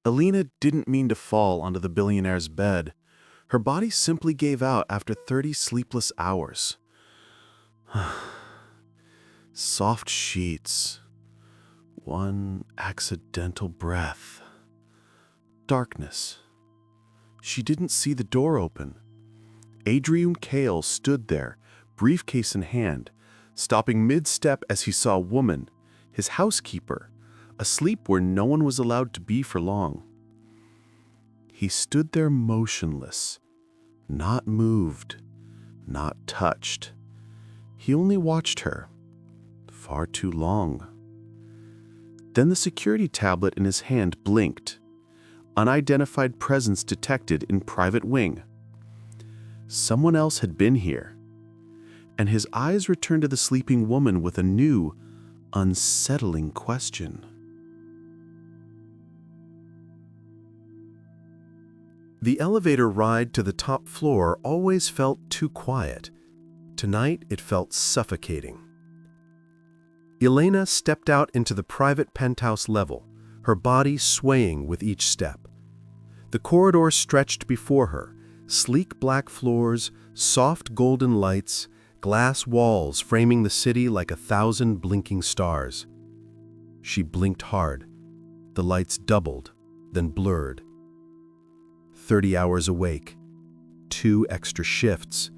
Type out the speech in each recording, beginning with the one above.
Elena didn't mean to fall onto the billionaire's bed. Her body simply gave out after 30 sleepless hours. Soft sheets. One accidental breath. Darkness. She didn't see the door open. Adrian Kale stood there, briefcase in hand, stopping mid-step as he saw a woman, his housekeeper, asleep where no one was allowed to be for long. He stood there motionless, not moved, not touched. He only watched her, far too long. Then the security tablet in his hand blinked. Unidentified presence detected in private wing. Someone else had been here, and his eyes returned to the sleeping woman with a new, unsettling question. The elevator ride to the top floor always felt too quiet. Tonight, it felt suffocating. Elena stepped out into the private penthouse level, her body swaying with each step. The corridor stretched before her, sleek black floors, soft golden lights, glass walls framing the city like 1,000 blinking stars. She blinked hard. The lights doubled, then blurred. 30 hours awake, 2 extra shifts,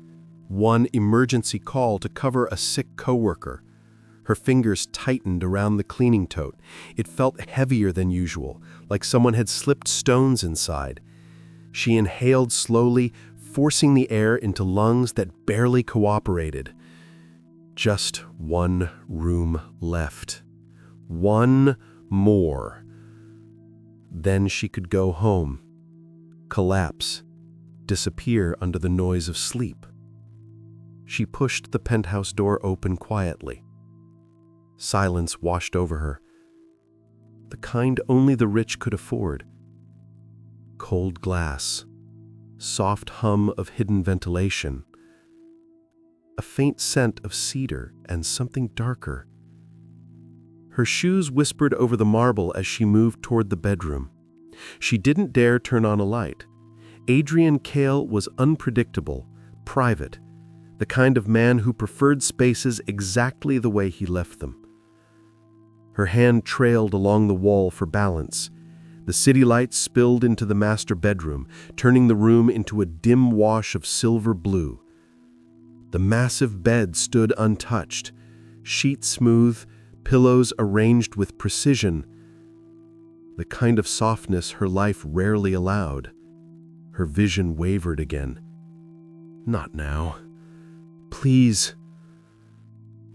1 emergency call to cover a sick coworker. Her fingers tightened around the cleaning tote. It felt heavier than usual, like someone had slipped stones inside. She inhaled slowly, forcing the air into lungs that barely cooperated. Just 1 room left. 1 more. Then she could go home, collapse, disappear under the noise of sleep. She pushed the penthouse door open quietly. Silence washed over her, the kind only the rich could afford. Cold glass, soft hum of hidden ventilation, a faint scent of cedar and something darker. Her shoes whispered over the marble as she moved toward the bedroom. She didn't dare turn on a light. Adrian Kale was unpredictable, private, the kind of man who preferred spaces exactly the way he left them. Her hand trailed along the wall for balance. The city lights spilled into the master bedroom, turning the room into a dim wash of silver blue. The massive bed stood untouched, sheets smooth, pillows arranged with precision, the kind of softness her life rarely allowed. Her vision wavered again. Not now. Please.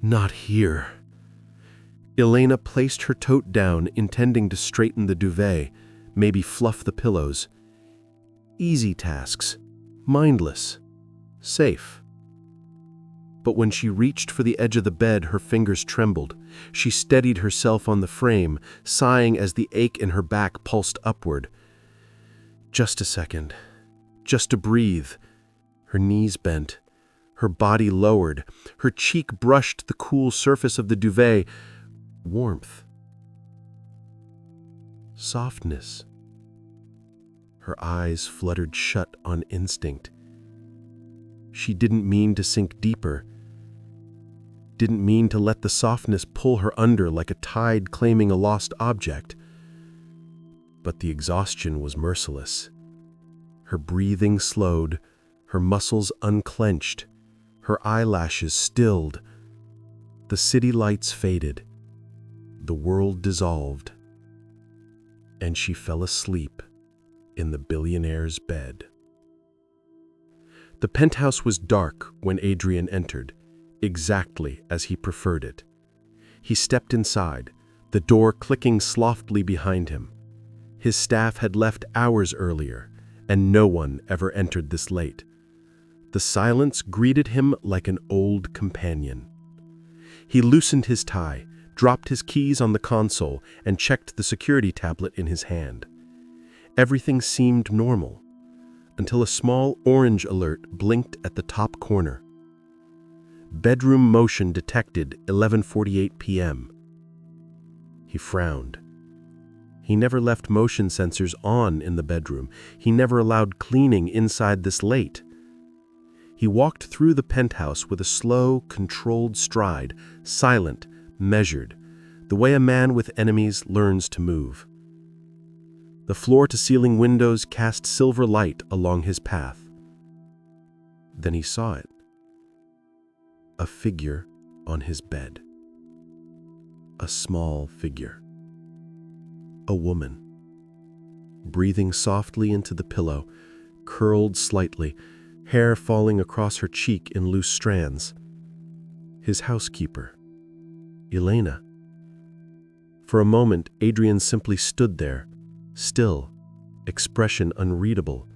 Not here. Elena placed her tote down, intending to straighten the duvet, maybe fluff the pillows. Easy tasks, mindless, safe. But when she reached for the edge of the bed, her fingers trembled. She steadied herself on the frame, sighing as the ache in her back pulsed upward. Just a second. Just to breathe. Her knees bent. Her body lowered. Her cheek brushed the cool surface of the duvet. Warmth. Softness. Her eyes fluttered shut on instinct. She didn't mean to sink deeper. Didn't mean to let the softness pull her under like a tide claiming a lost object. But the exhaustion was merciless. Her breathing slowed, her muscles unclenched, her eyelashes stilled. The city lights faded. The world dissolved. And she fell asleep in the billionaire's bed. The penthouse was dark when Adrian entered, exactly as he preferred it. He stepped inside, the door clicking softly behind him. His staff had left hours earlier, and no one ever entered this late. The silence greeted him like an old companion. He loosened his tie, dropped his keys on the console, and checked the security tablet in his hand. Everything seemed normal, until a small orange alert blinked at the top corner. Bedroom motion detected 11:48 p.m. He frowned. He never left motion sensors on in the bedroom. He never allowed cleaning inside this late. He walked through the penthouse with a slow, controlled stride, silent, measured, the way a man with enemies learns to move. The floor-to-ceiling windows cast silver light along his path. Then he saw it. A figure on his bed. A small figure. A woman. Breathing softly into the pillow, curled slightly, hair falling across her cheek in loose strands. His housekeeper. Elena. For a moment, Adrian simply stood there, still, expression unreadable.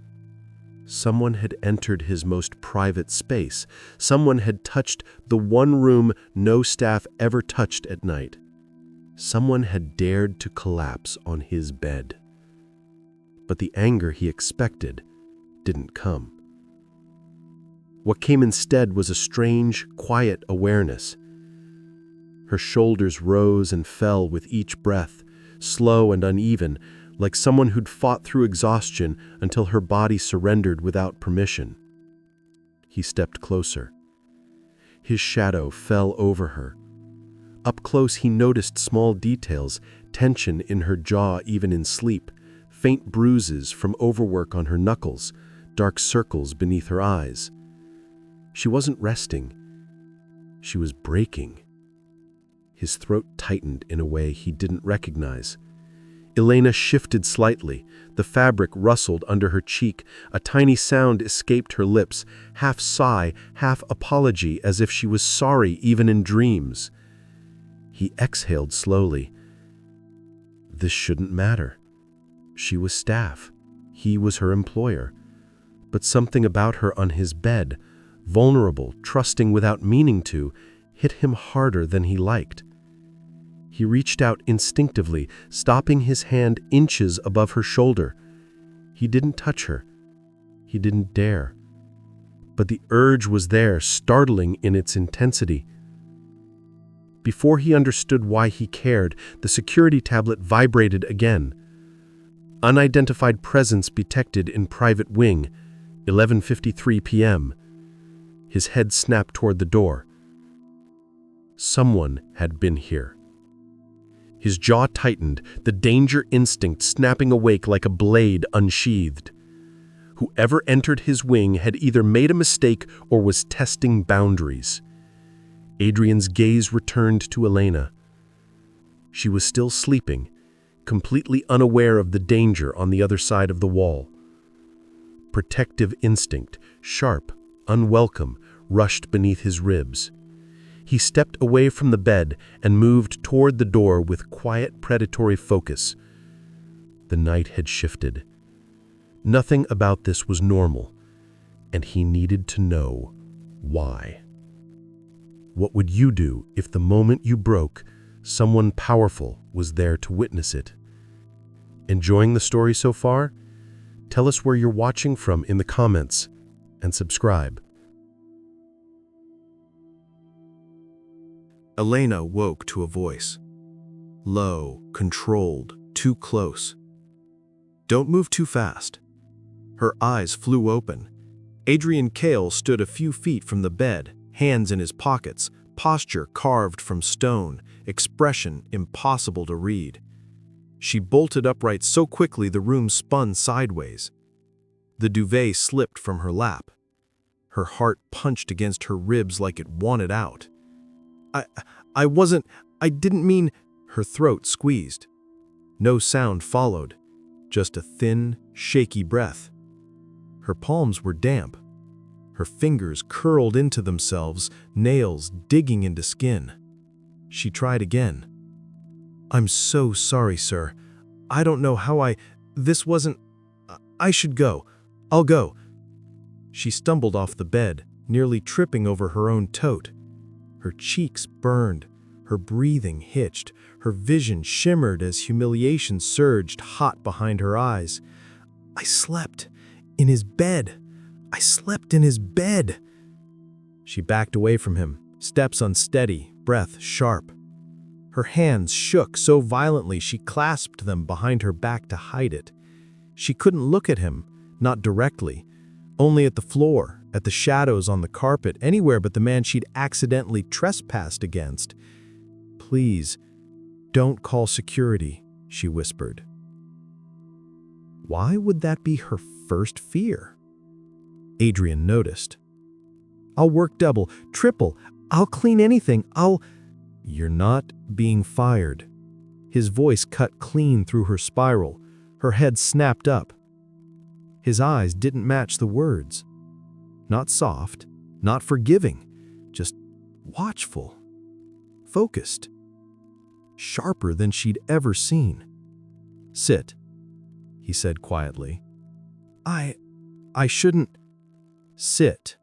Someone had entered his most private space. Someone had touched the one room no staff ever touched at night. Someone had dared to collapse on his bed. But the anger he expected didn't come. What came instead was a strange, quiet awareness. Her shoulders rose and fell with each breath, slow and uneven, like someone who'd fought through exhaustion until her body surrendered without permission. He stepped closer. His shadow fell over her. Up close, he noticed small details, tension in her jaw even in sleep, faint bruises from overwork on her knuckles, dark circles beneath her eyes. She wasn't resting. She was breaking. His throat tightened in a way he didn't recognize. Elena shifted slightly. The fabric rustled under her cheek. A tiny sound escaped her lips, half sigh, half apology, as if she was sorry even in dreams. He exhaled slowly. This shouldn't matter. She was staff. He was her employer. But something about her on his bed, vulnerable, trusting without meaning to, hit him harder than he liked. He reached out instinctively, stopping his hand inches above her shoulder. He didn't touch her. He didn't dare. But the urge was there, startling in its intensity. Before he understood why he cared, the security tablet vibrated again. Unidentified presence detected in private wing, 11:53 p.m. His head snapped toward the door. Someone had been here. His jaw tightened, the danger instinct snapping awake like a blade unsheathed. Whoever entered his wing had either made a mistake or was testing boundaries. Adrian's gaze returned to Elena. She was still sleeping, completely unaware of the danger on the other side of the wall. Protective instinct, sharp, unwelcome, rushed beneath his ribs. He stepped away from the bed and moved toward the door with quiet, predatory focus. The night had shifted. Nothing about this was normal, and he needed to know why. What would you do if the moment you broke, someone powerful was there to witness it? Enjoying the story so far? Tell us where you're watching from in the comments, and subscribe. Elena woke to a voice. Low, controlled, too close. Don't move too fast. Her eyes flew open. Adrian Kale stood a few feet from the bed, hands in his pockets, posture carved from stone, expression impossible to read. She bolted upright so quickly the room spun sideways. The duvet slipped from her lap. Her heart punched against her ribs like it wanted out. I didn't mean, her throat squeezed. No sound followed, just a thin, shaky breath. Her palms were damp. Her fingers curled into themselves, nails digging into skin. She tried again. I'm so sorry, sir. I don't know how this wasn't, I should go. I'll go. She stumbled off the bed, nearly tripping over her own tote. Her cheeks burned, her breathing hitched, her vision shimmered as humiliation surged hot behind her eyes. I slept in his bed. I slept in his bed. She backed away from him, steps unsteady, breath sharp. Her hands shook so violently she clasped them behind her back to hide it. She couldn't look at him, not directly, only at the floor, at the shadows on the carpet, anywhere but the man she'd accidentally trespassed against. "Please, don't call security," she whispered. Why would that be her first fear? Adrian noticed. "I'll work double, triple, I'll clean anything, You're not being fired." His voice cut clean through her spiral. Her head snapped up. His eyes didn't match the words. Not soft, not forgiving, just watchful, focused, sharper than she'd ever seen. "Sit," he said quietly. I shouldn't." "Sit,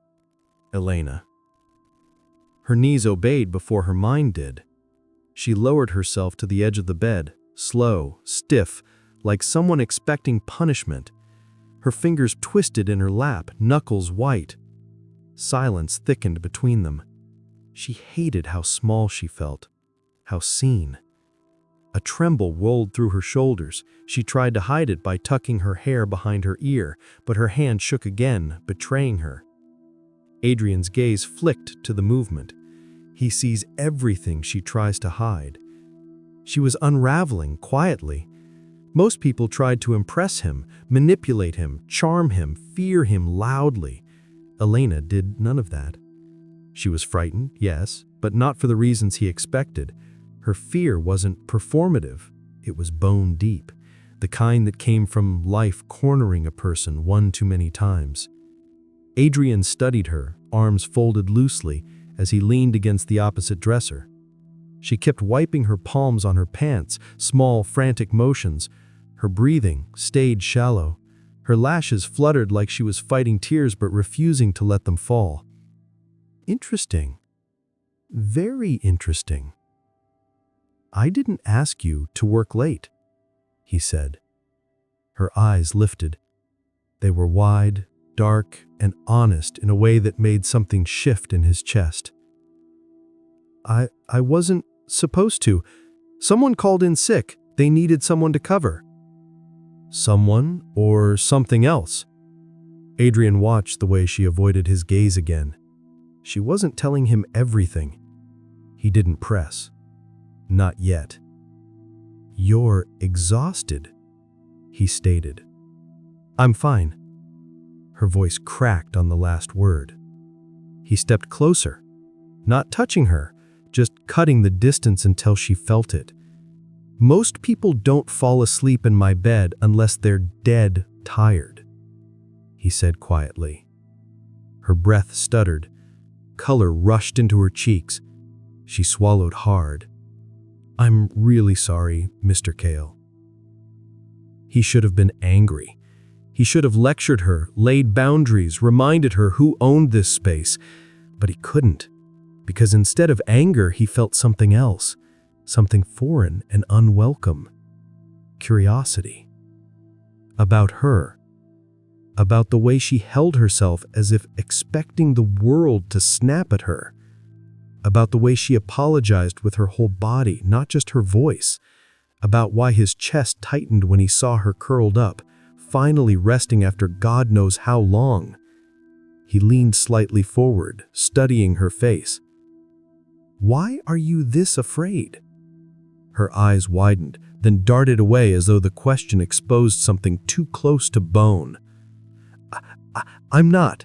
Elena." Her knees obeyed before her mind did. She lowered herself to the edge of the bed, slow, stiff, like someone expecting punishment. Her fingers twisted in her lap, knuckles white. Silence thickened between them. She hated how small she felt, how seen. A tremble rolled through her shoulders. She tried to hide it by tucking her hair behind her ear, but her hand shook again, betraying her. Adrian's gaze flicked to the movement. He sees everything she tries to hide. She was unraveling quietly. Most people tried to impress him, manipulate him, charm him, fear him loudly. Elena did none of that. She was frightened, yes, but not for the reasons he expected. Her fear wasn't performative. It was bone deep, the kind that came from life cornering a person one too many times. Adrian studied her, arms folded loosely, as he leaned against the opposite dresser. She kept wiping her palms on her pants, small, frantic motions. Her breathing stayed shallow. Her lashes fluttered like she was fighting tears but refusing to let them fall. Interesting. Very interesting. "I didn't ask you to work late," he said. Her eyes lifted. They were wide, dark, and honest in a way that made something shift in his chest. I wasn't supposed to. Someone called in sick. They needed someone to cover." "Someone or something else?" Adrian watched the way she avoided his gaze again. She wasn't telling him everything. He didn't press. Not yet. "You're exhausted," he stated. "I'm fine." Her voice cracked on the last word. He stepped closer, not touching her, just cutting the distance until she felt it. "Most people don't fall asleep in my bed unless they're dead tired," he said quietly. Her breath stuttered. Color rushed into her cheeks. She swallowed hard. "I'm really sorry, Mr. Kale." He should have been angry. He should have lectured her, laid boundaries, reminded her who owned this space. But he couldn't, because instead of anger, he felt something else, something foreign and unwelcome. Curiosity. About her. About the way she held herself as if expecting the world to snap at her. About the way she apologized with her whole body, not just her voice. About why his chest tightened when he saw her curled up, finally resting after God knows how long. He leaned slightly forward, studying her face. "Why are you this afraid?" Her eyes widened, then darted away as though the question exposed something too close to bone. I'm not,"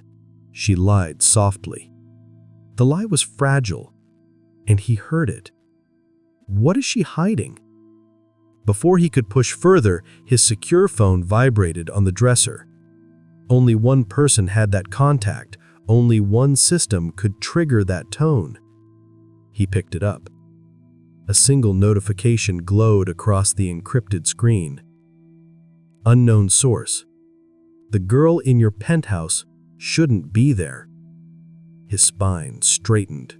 she lied softly. The lie was fragile, and he heard it. What is she hiding? Before he could push further, his secure phone vibrated on the dresser. Only one person had that contact. Only one system could trigger that tone. He picked it up. A single notification glowed across the encrypted screen. "Unknown source. The girl in your penthouse shouldn't be there." His spine straightened.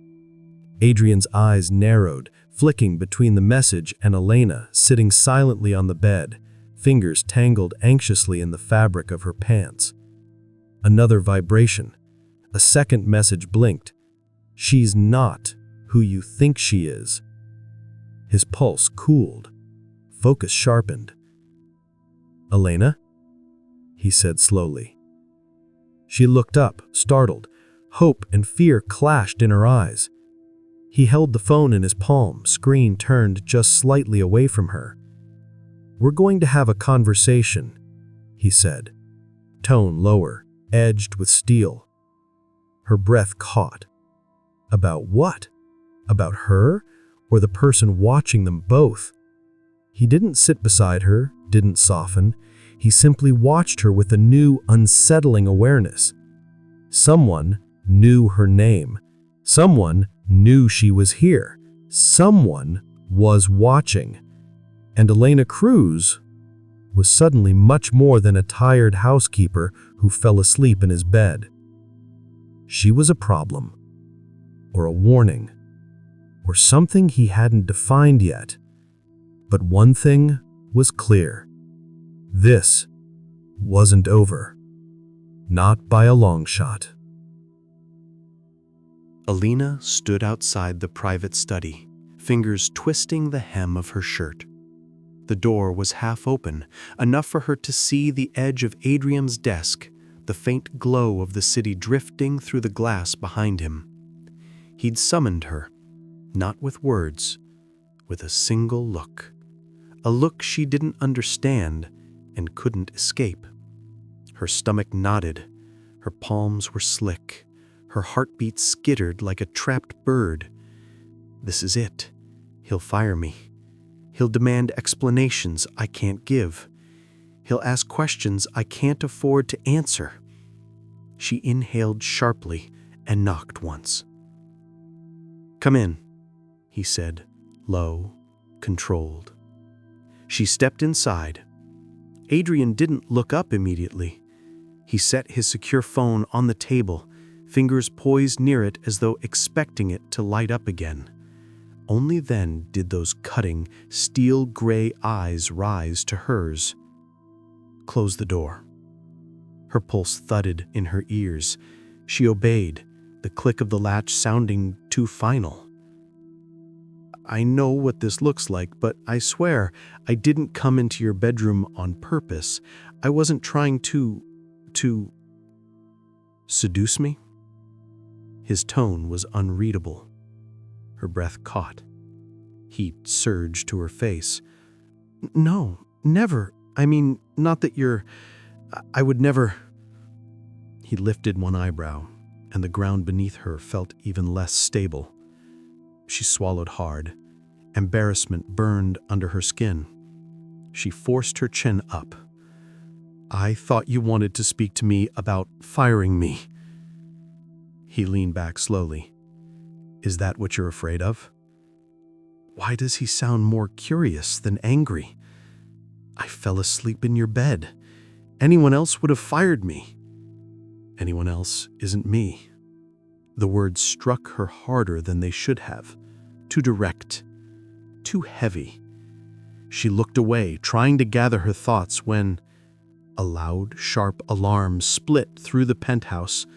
Adrian's eyes narrowed, flicking between the message and Elena sitting silently on the bed, fingers tangled anxiously in the fabric of her pants. Another vibration. A second message blinked. "She's not who you think she is." His pulse cooled. Focus sharpened. "Elena?" he said slowly. She looked up, startled. Hope and fear clashed in her eyes. He held the phone in his palm, screen turned just slightly away from her. "We're going to have a conversation," he said, tone lower, edged with steel. Her breath caught. About what? About her, or the person watching them both? He didn't sit beside her, didn't soften. He simply watched her with a new, unsettling awareness. Someone knew her name. Someone knew she was here. Someone was watching. And Elena Cruz was suddenly much more than a tired housekeeper who fell asleep in his bed. She was a problem, or a warning, or something he hadn't defined yet. But one thing was clear. This wasn't over. Not by a long shot. Elena stood outside the private study, fingers twisting the hem of her shirt. The door was half open, enough for her to see the edge of Adrian's desk, the faint glow of the city drifting through the glass behind him. He'd summoned her, not with words, with a single look. A look she didn't understand and couldn't escape. Her stomach knotted, her palms were slick, her heartbeat skittered like a trapped bird. This is it. He'll fire me. He'll demand explanations I can't give. He'll ask questions I can't afford to answer. She inhaled sharply and knocked once. "Come in," he said, low, controlled. She stepped inside. Adrian didn't look up immediately. He set his secure phone on the table, fingers poised near it as though expecting it to light up again. Only then did those cutting, steel-gray eyes rise to hers. "Close the door." Her pulse thudded in her ears. She obeyed, the click of the latch sounding too final. "I know what this looks like, but I swear I didn't come into your bedroom on purpose. I wasn't trying to seduce me?" His tone was unreadable. Her breath caught. Heat surged to her face. "No, never. I mean, not that I would never." He lifted one eyebrow, and the ground beneath her felt even less stable. She swallowed hard. Embarrassment burned under her skin. She forced her chin up. "I thought you wanted to speak to me about firing me." He leaned back slowly. "Is that what you're afraid of?" Why does he sound more curious than angry? "I fell asleep in your bed. Anyone else would have fired me." "Anyone else isn't me." The words struck her harder than they should have. Too direct. Too heavy. She looked away, trying to gather her thoughts when a loud, sharp alarm split through the penthouse.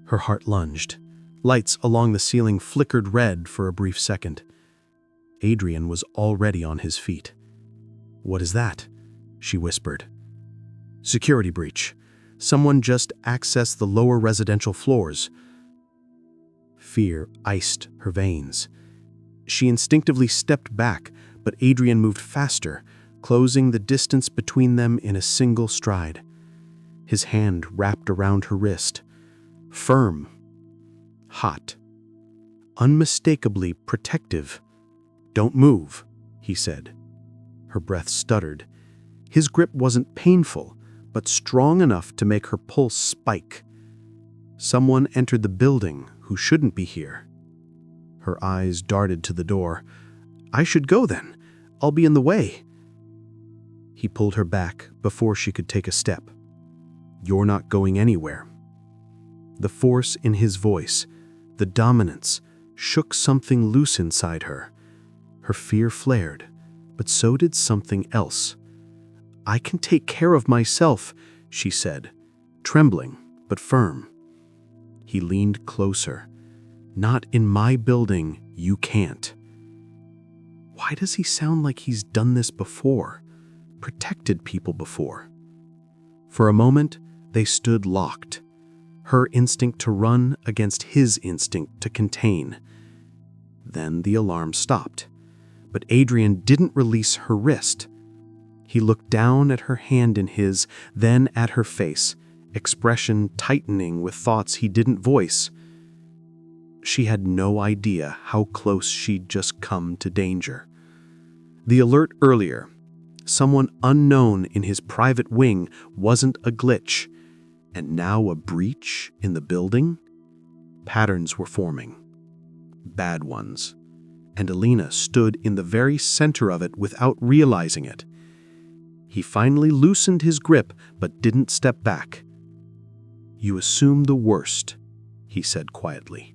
Her heart lunged. Lights along the ceiling flickered red for a brief second. Adrian was already on his feet. "What is that?" she whispered. "Security breach. Someone just accessed the lower residential floors." Fear iced her veins. She instinctively stepped back, but Adrian moved faster, closing the distance between them in a single stride. His hand wrapped around her wrist. Firm. Hot. Unmistakably protective. "Don't move," he said. Her breath stuttered. His grip wasn't painful, but strong enough to make her pulse spike. Someone entered the building who shouldn't be here. Her eyes darted to the door. "I should go then. I'll be in the way." He pulled her back before she could take a step. "You're not going anywhere." The force in his voice, the dominance, shook something loose inside her. Her fear flared, but so did something else. "I can take care of myself," she said, trembling but firm. He leaned closer. "Not in my building, you can't." Why does he sound like he's done this before, protected people before? For a moment, they stood locked, her instinct to run against his instinct to contain. Then the alarm stopped, but Adrian didn't release her wrist. He looked down at her hand in his, then at her face, expression tightening with thoughts he didn't voice. She had no idea how close she'd just come to danger. The alert earlier, someone unknown in his private wing, wasn't a glitch, and now a breach in the building? Patterns were forming. Bad ones. And Elena stood in the very center of it without realizing it. He finally loosened his grip, but didn't step back. "You assume the worst," he said quietly.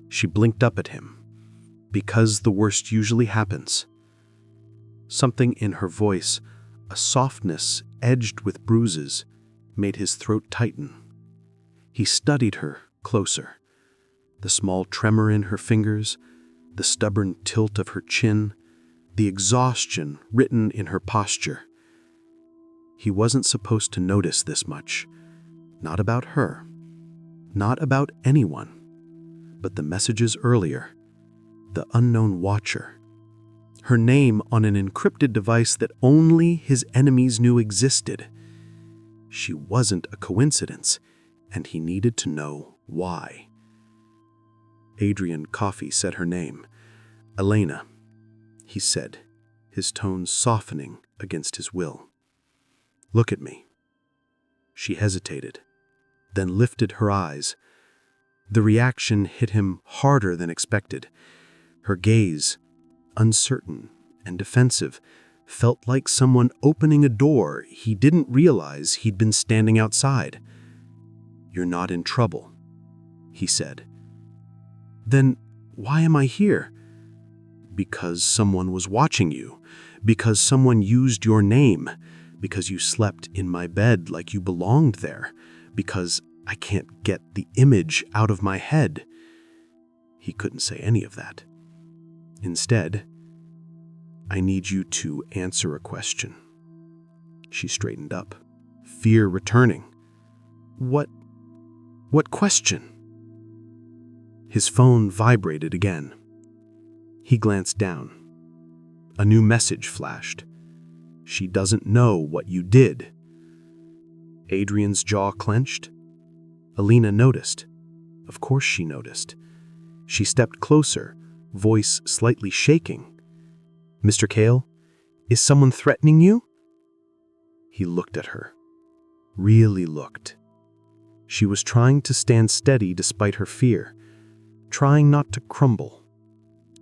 She blinked up at him. "Because the worst usually happens." Something in her voice, a softness edged with bruises, made his throat tighten. He studied her closer. The small tremor in her fingers, the stubborn tilt of her chin, the exhaustion written in her posture. He wasn't supposed to notice this much. Not about her. Not about anyone. But the messages earlier. The unknown watcher. Her name on an encrypted device that only his enemies knew existed. She wasn't a coincidence, and he needed to know why. Adrian Coffey said her name. "Elena," he said, his tone softening against his will. "Look at me." She hesitated, then lifted her eyes. The reaction hit him harder than expected. Her gaze, uncertain and defensive, felt like someone opening a door he didn't realize he'd been standing outside. "You're not in trouble," he said. "Then why am I here?" "Because someone was watching you. Because someone used your name. Because you slept in my bed like you belonged there. Because I can't get the image out of my head." He couldn't say any of that. Instead, "I need you to answer a question." She straightened up, fear returning. What question?" His phone vibrated again. He glanced down. A new message flashed. "She doesn't know what you did." Adrian's jaw clenched. Elena noticed. Of course she noticed. She stepped closer, voice slightly shaking. "Mr. Kale, is someone threatening you?" He looked at her. Really looked. She was trying to stand steady despite her fear, trying not to crumble,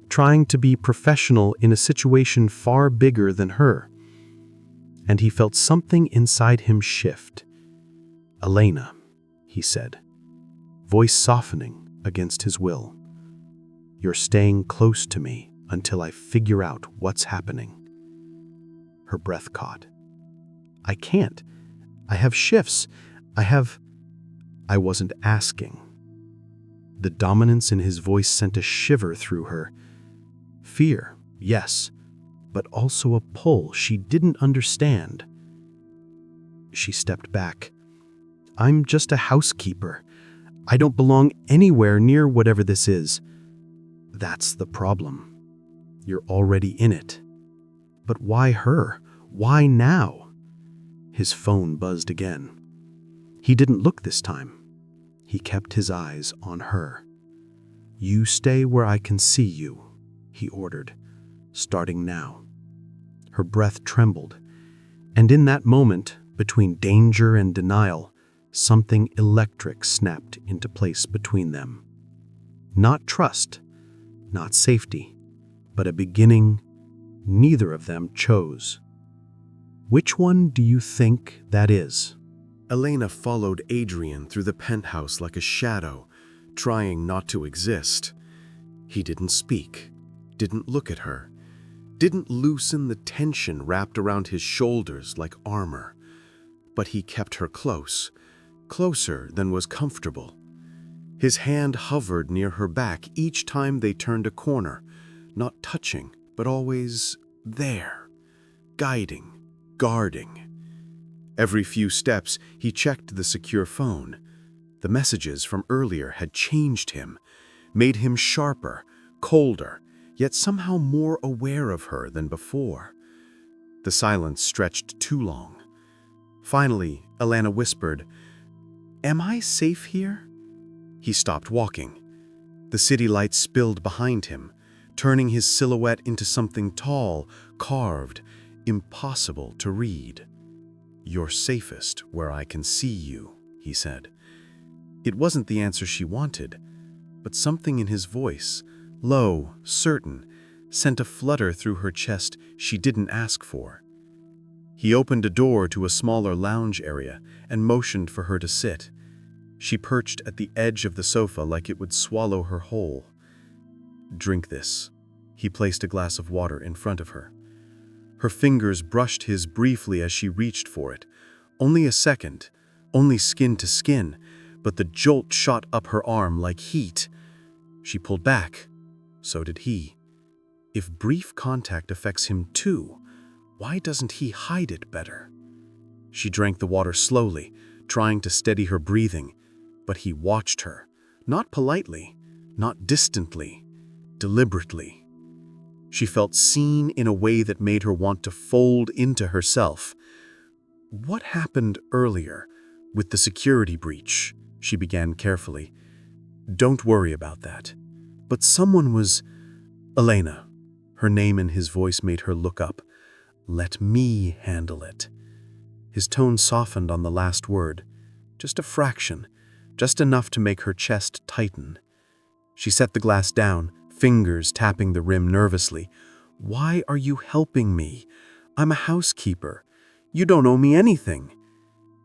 trying to be professional in a situation far bigger than her. And he felt something inside him shift. "Elena," he said, voice softening against his will. "You're staying close to me until I figure out what's happening." Her breath caught. "I can't. I have shifts. I wasn't asking." The dominance in his voice sent a shiver through her. Fear, yes, but also a pull she didn't understand. She stepped back. "I'm just a housekeeper. I don't belong anywhere near whatever this is." "That's the problem. You're already in it." "But why her? Why now?" His phone buzzed again. He didn't look this time. He kept his eyes on her. "You stay where I can see you," he ordered, "starting now." Her breath trembled, and in that moment, between danger and denial, something electric snapped into place between them. Not trust, not safety, but a beginning neither of them chose. "Which one do you think that is?" Elena followed Adrian through the penthouse like a shadow, trying not to exist. He didn't speak, didn't look at her, didn't loosen the tension wrapped around his shoulders like armor. But he kept her close, closer than was comfortable. His hand hovered near her back each time they turned a corner, not touching, but always there, guiding, guarding. Every few steps, he checked the secure phone. The messages from earlier had changed him, made him sharper, colder, yet somehow more aware of her than before. The silence stretched too long. Finally, Elena whispered, "Am I safe here?" He stopped walking. The city lights spilled behind him, turning his silhouette into something tall, carved, impossible to read. "You're safest where I can see you," he said. It wasn't the answer she wanted, but something in his voice, low, certain, sent a flutter through her chest she didn't ask for. He opened a door to a smaller lounge area and motioned for her to sit. She perched at the edge of the sofa like it would swallow her whole. "Drink this." He placed a glass of water in front of her. Her fingers brushed his briefly as she reached for it. Only a second, only skin to skin, but the jolt shot up her arm like heat. She pulled back. So did he. If brief contact affects him too, why doesn't he hide it better? She drank the water slowly, trying to steady her breathing, but he watched her, not politely, not distantly, deliberately. She felt seen in a way that made her want to fold into herself. "What happened earlier with the security breach?" she began carefully. "Don't worry about that. But someone was—" "Elena." Her name and his voice made her look up. "Let me handle it." His tone softened on the last word. Just a fraction, just enough to make her chest tighten. She set the glass down, fingers tapping the rim nervously. "Why are you helping me? I'm a housekeeper. You don't owe me anything."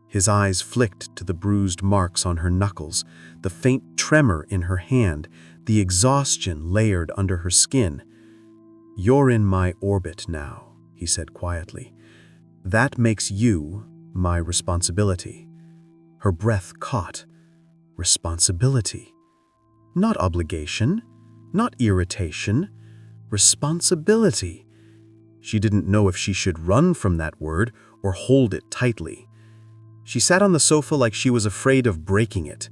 His eyes flicked to the bruised marks on her knuckles, the faint tremor in her hand, the exhaustion layered under her skin. "You're in my orbit now," he said quietly. "That makes you my responsibility." Her breath caught. Responsibility. Not obligation, not irritation. Responsibility. She didn't know if she should run from that word or hold it tightly. She sat on the sofa like she was afraid of breaking it,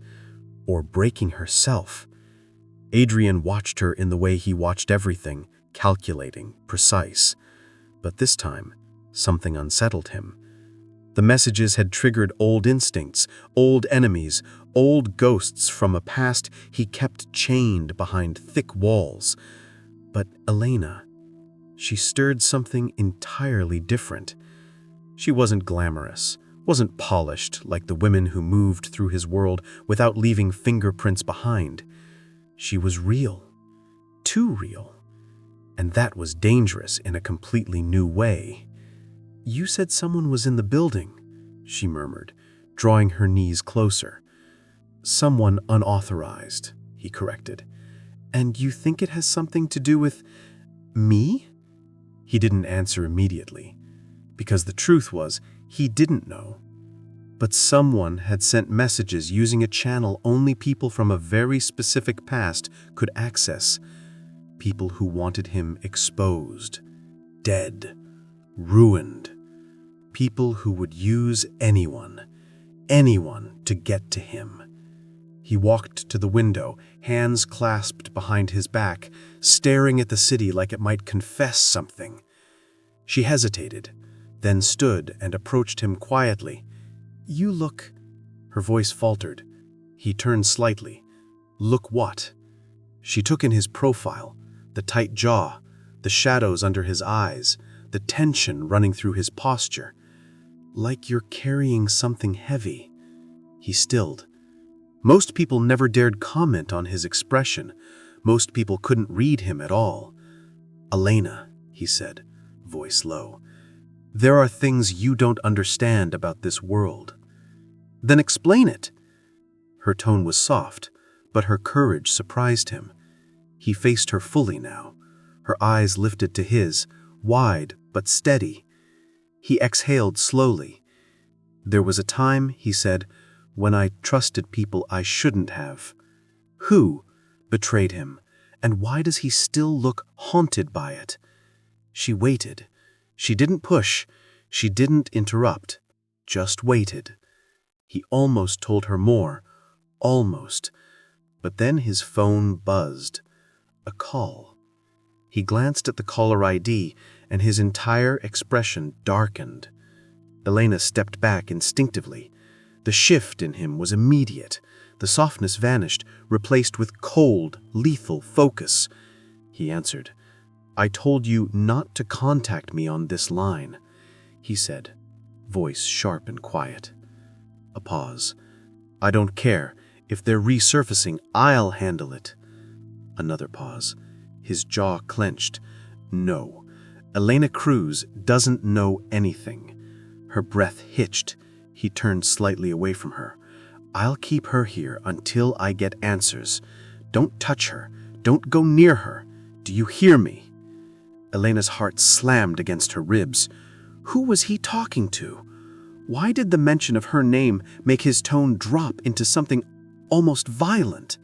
or breaking herself. Adrian watched her in the way he watched everything, calculating, precise. But this time, something unsettled him. The messages had triggered old instincts, old enemies, old ghosts from a past he kept chained behind thick walls. But Elena, she stirred something entirely different. She wasn't glamorous, wasn't polished like the women who moved through his world without leaving fingerprints behind. She was real, too real. And that was dangerous in a completely new way. "You said someone was in the building," she murmured, drawing her knees closer. "Someone unauthorized," he corrected. "And you think it has something to do with me?" He didn't answer immediately, because the truth was, he didn't know. But someone had sent messages using a channel only people from a very specific past could access. People who wanted him exposed, dead, ruined. People who would use anyone to get to him. He walked to the window, hands clasped behind his back, staring at the city like it might confess something. She hesitated, then stood and approached him quietly. "You look—" Her voice faltered. He turned slightly. "Look what?" She took in his profile, the tight jaw, the shadows under his eyes, the tension running through his posture. "Like you're carrying something heavy." He stilled. Most people never dared comment on his expression. Most people couldn't read him at all. "Elena," he said, voice low, "there are things you don't understand about this world." "Then explain it." Her tone was soft, but her courage surprised him. He faced her fully now, her eyes lifted to his, wide but steady. He exhaled slowly. "There was a time," he said, "when I trusted people I shouldn't have." Who betrayed him, and why does he still look haunted by it? She waited. She didn't push. She didn't interrupt. Just waited. He almost told her more. Almost. But then his phone buzzed. A call. He glanced at the caller ID, and his entire expression darkened. Elena stepped back instinctively. The shift in him was immediate. The softness vanished, replaced with cold, lethal focus. He answered. "I told you not to contact me on this line," he said, voice sharp and quiet. A pause. "I don't care. If they're resurfacing, I'll handle it." Another pause. His jaw clenched. No. Elena Cruz doesn't know anything. Her breath hitched. He turned slightly away from her. "I'll keep her here until I get answers. Don't touch her. Don't go near her. Do you hear me?" Elena's heart slammed against her ribs. Who was he talking to? Why did the mention of her name make his tone drop into something almost violent?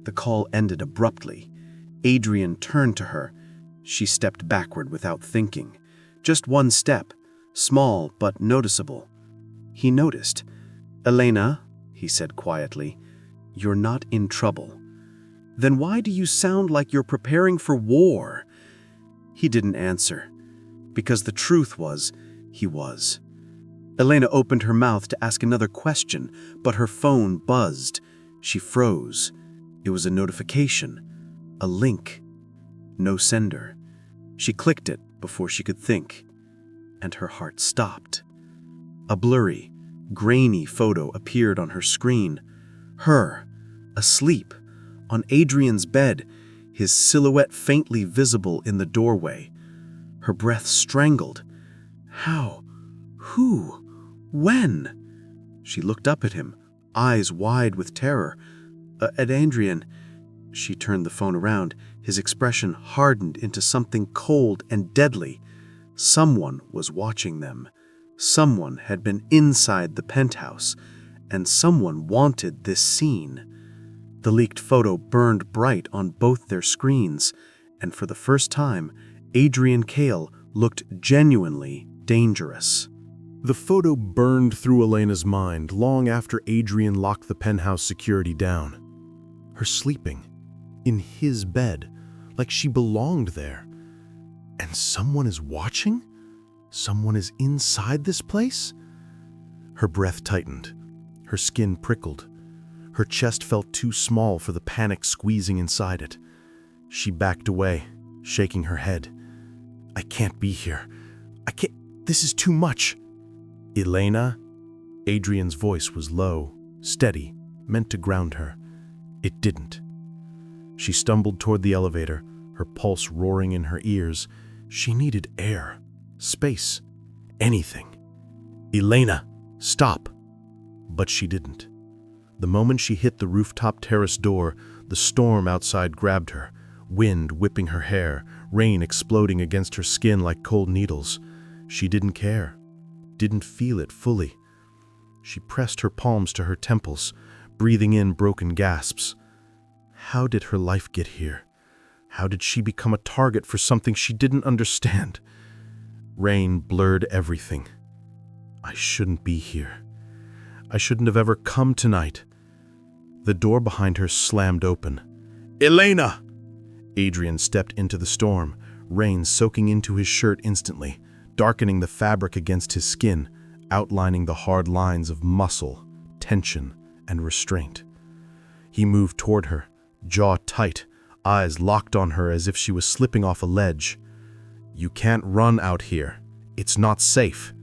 The call ended abruptly. Adrian turned to her. She stepped backward without thinking. Just one step, small but noticeable. He noticed. "Elena," he said quietly, "you're not in trouble." "Then why do you sound like you're preparing for war?" He didn't answer. Because the truth was, he was. Elena opened her mouth to ask another question, but her phone buzzed. She froze. It was a notification. A link. No sender. She clicked it before she could think. And her heart stopped. A blurry, grainy photo appeared on her screen. Her, asleep, on Adrian's bed, his silhouette faintly visible in the doorway. Her breath strangled. How? Who? When? She looked up at him, eyes wide with terror. At Adrian. She turned the phone around. His expression hardened into something cold and deadly. Someone was watching them. Someone had been inside the penthouse, and someone wanted this scene. The leaked photo burned bright on both their screens, and for the first time, Adrian Cale looked genuinely dangerous. The photo burned through Elena's mind long after Adrian locked the penthouse security down. Her sleeping, in his bed, like she belonged there. And someone is watching? Someone is inside this place? Her breath tightened. Her skin prickled. Her chest felt too small for the panic squeezing inside it. She backed away, shaking her head. "I can't be here. I can't. This is too much." "Elena?" Adrian's voice was low, steady, meant to ground her. It didn't. She stumbled toward the elevator, her pulse roaring in her ears. She needed air, space, anything. "Elena, stop!" But she didn't. The moment she hit the rooftop terrace door, the storm outside grabbed her, wind whipping her hair, rain exploding against her skin like cold needles. She didn't care, didn't feel it fully. She pressed her palms to her temples, breathing in broken gasps. How did her life get here? How did she become a target for something she didn't understand? Rain blurred everything. I shouldn't be here. I shouldn't have ever come tonight. The door behind her slammed open. "Elena!" Adrian stepped into the storm, rain soaking into his shirt instantly, darkening the fabric against his skin, outlining the hard lines of muscle, tension, and restraint. He moved toward her, jaw tight, eyes locked on her as if she was slipping off a ledge. "You can't run out here. It's not safe."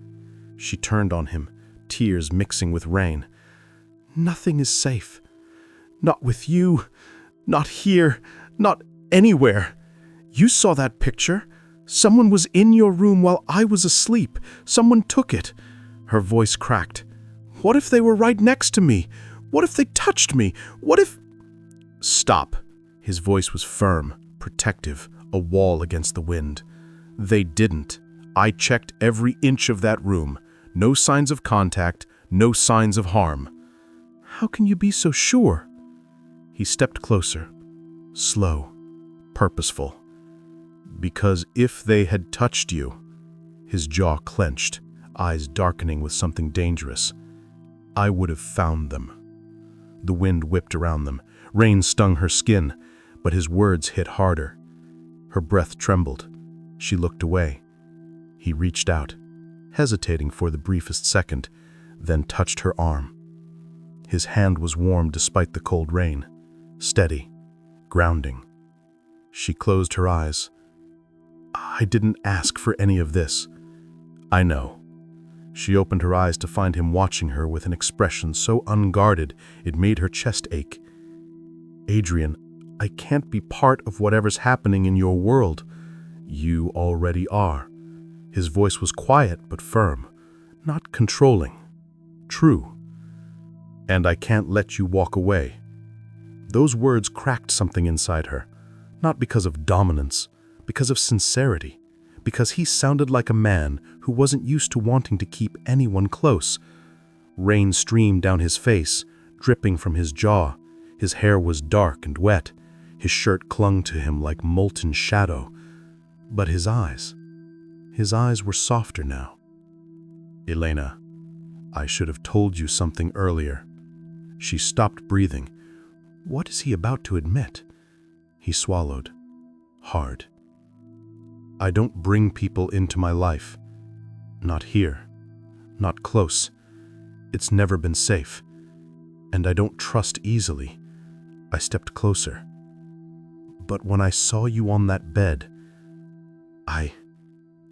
She turned on him, tears mixing with rain. "Nothing is safe. Not with you. Not here. Not anywhere. You saw that picture. Someone was in your room while I was asleep. Someone took it." Her voice cracked. "What if they were right next to me? What if they touched me? What if—" "Stop." His voice was firm, protective, a wall against the wind. "They didn't. I checked every inch of that room. No signs of contact, no signs of harm." "How can you be so sure?" He stepped closer, slow, purposeful. Because if they had touched you, his jaw clenched, eyes darkening with something dangerous, I would have found them. The wind whipped around them. Rain stung her skin, but his words hit harder. Her breath trembled. She looked away. He reached out, hesitating for the briefest second, then touched her arm. His hand was warm despite the cold rain, steady, grounding. She closed her eyes. I didn't ask for any of this. I know. She opened her eyes to find him watching her with an expression so unguarded it made her chest ache. Adrian, I can't be part of whatever's happening in your world. You already are. His voice was quiet but firm, not controlling, true. And I can't let you walk away. Those words cracked something inside her, not because of dominance, because of sincerity, because he sounded like a man who wasn't used to wanting to keep anyone close. Rain streamed down his face, dripping from his jaw. His hair was dark and wet. His shirt clung to him like molten shadow. But his eyes were softer now. Elena, I should have told you something earlier. She stopped breathing. What is he about to admit? He swallowed, hard. I don't bring people into my life. Not here. Not close. It's never been safe. And I don't trust easily. I stepped closer. But when I saw you on that bed,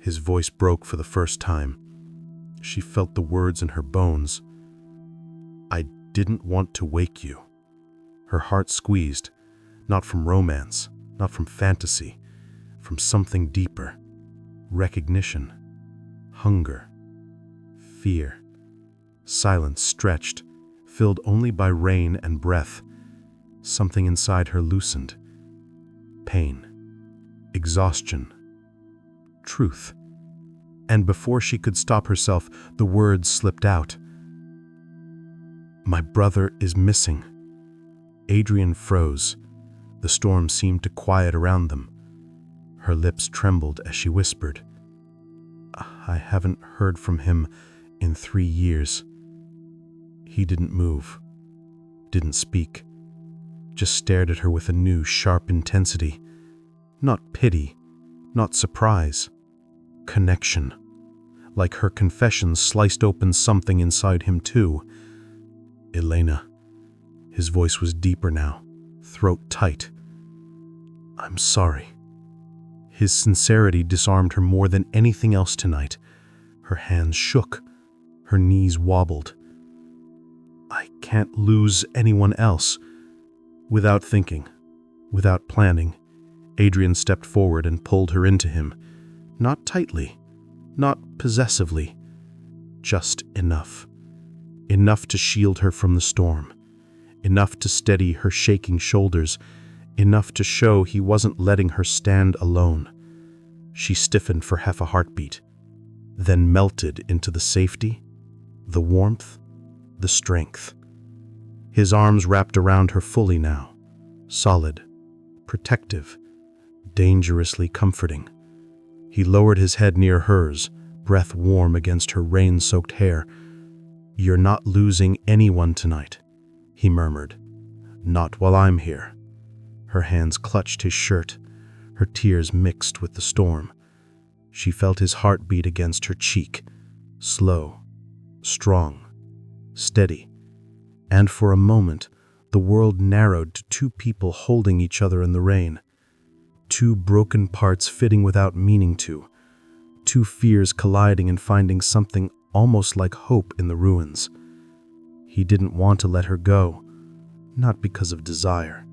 His voice broke for the first time. She felt the words in her bones. I didn't want to wake you. Her heart squeezed, not from romance, not from fantasy, from something deeper. Recognition, hunger, fear. Silence stretched, filled only by rain and breath. Something inside her loosened. Pain, exhaustion, truth. And before she could stop herself, the words slipped out. My brother is missing. Adrian froze. The storm seemed to quiet around them. Her lips trembled as she whispered, I haven't heard from him in 3 years. He didn't move, didn't speak, just stared at her with a new, sharp intensity. Not pity, not surprise, connection. Like her confession sliced open something inside him too. Elena. His voice was deeper now, throat tight. I'm sorry. His sincerity disarmed her more than anything else tonight. Her hands shook, her knees wobbled. I can't lose anyone else. Without thinking, without planning, Adrian stepped forward and pulled her into him. Not tightly, not possessively, just enough. Enough to shield her from the storm. Enough to steady her shaking shoulders. Enough to show he wasn't letting her stand alone. She stiffened for half a heartbeat, then melted into the safety, the warmth, the strength. His arms wrapped around her fully now, solid, protective, dangerously comforting. He lowered his head near hers, breath warm against her rain-soaked hair. You're not losing anyone tonight, he murmured. Not while I'm here. Her hands clutched his shirt. Her tears mixed with the storm. She felt his heart beat against her cheek, slow, strong, steady. And for a moment, the world narrowed to 2 people holding each other in the rain. 2 broken parts fitting without meaning to. 2 fears colliding and finding something almost like hope in the ruins. He didn't want to let her go, not because of desire,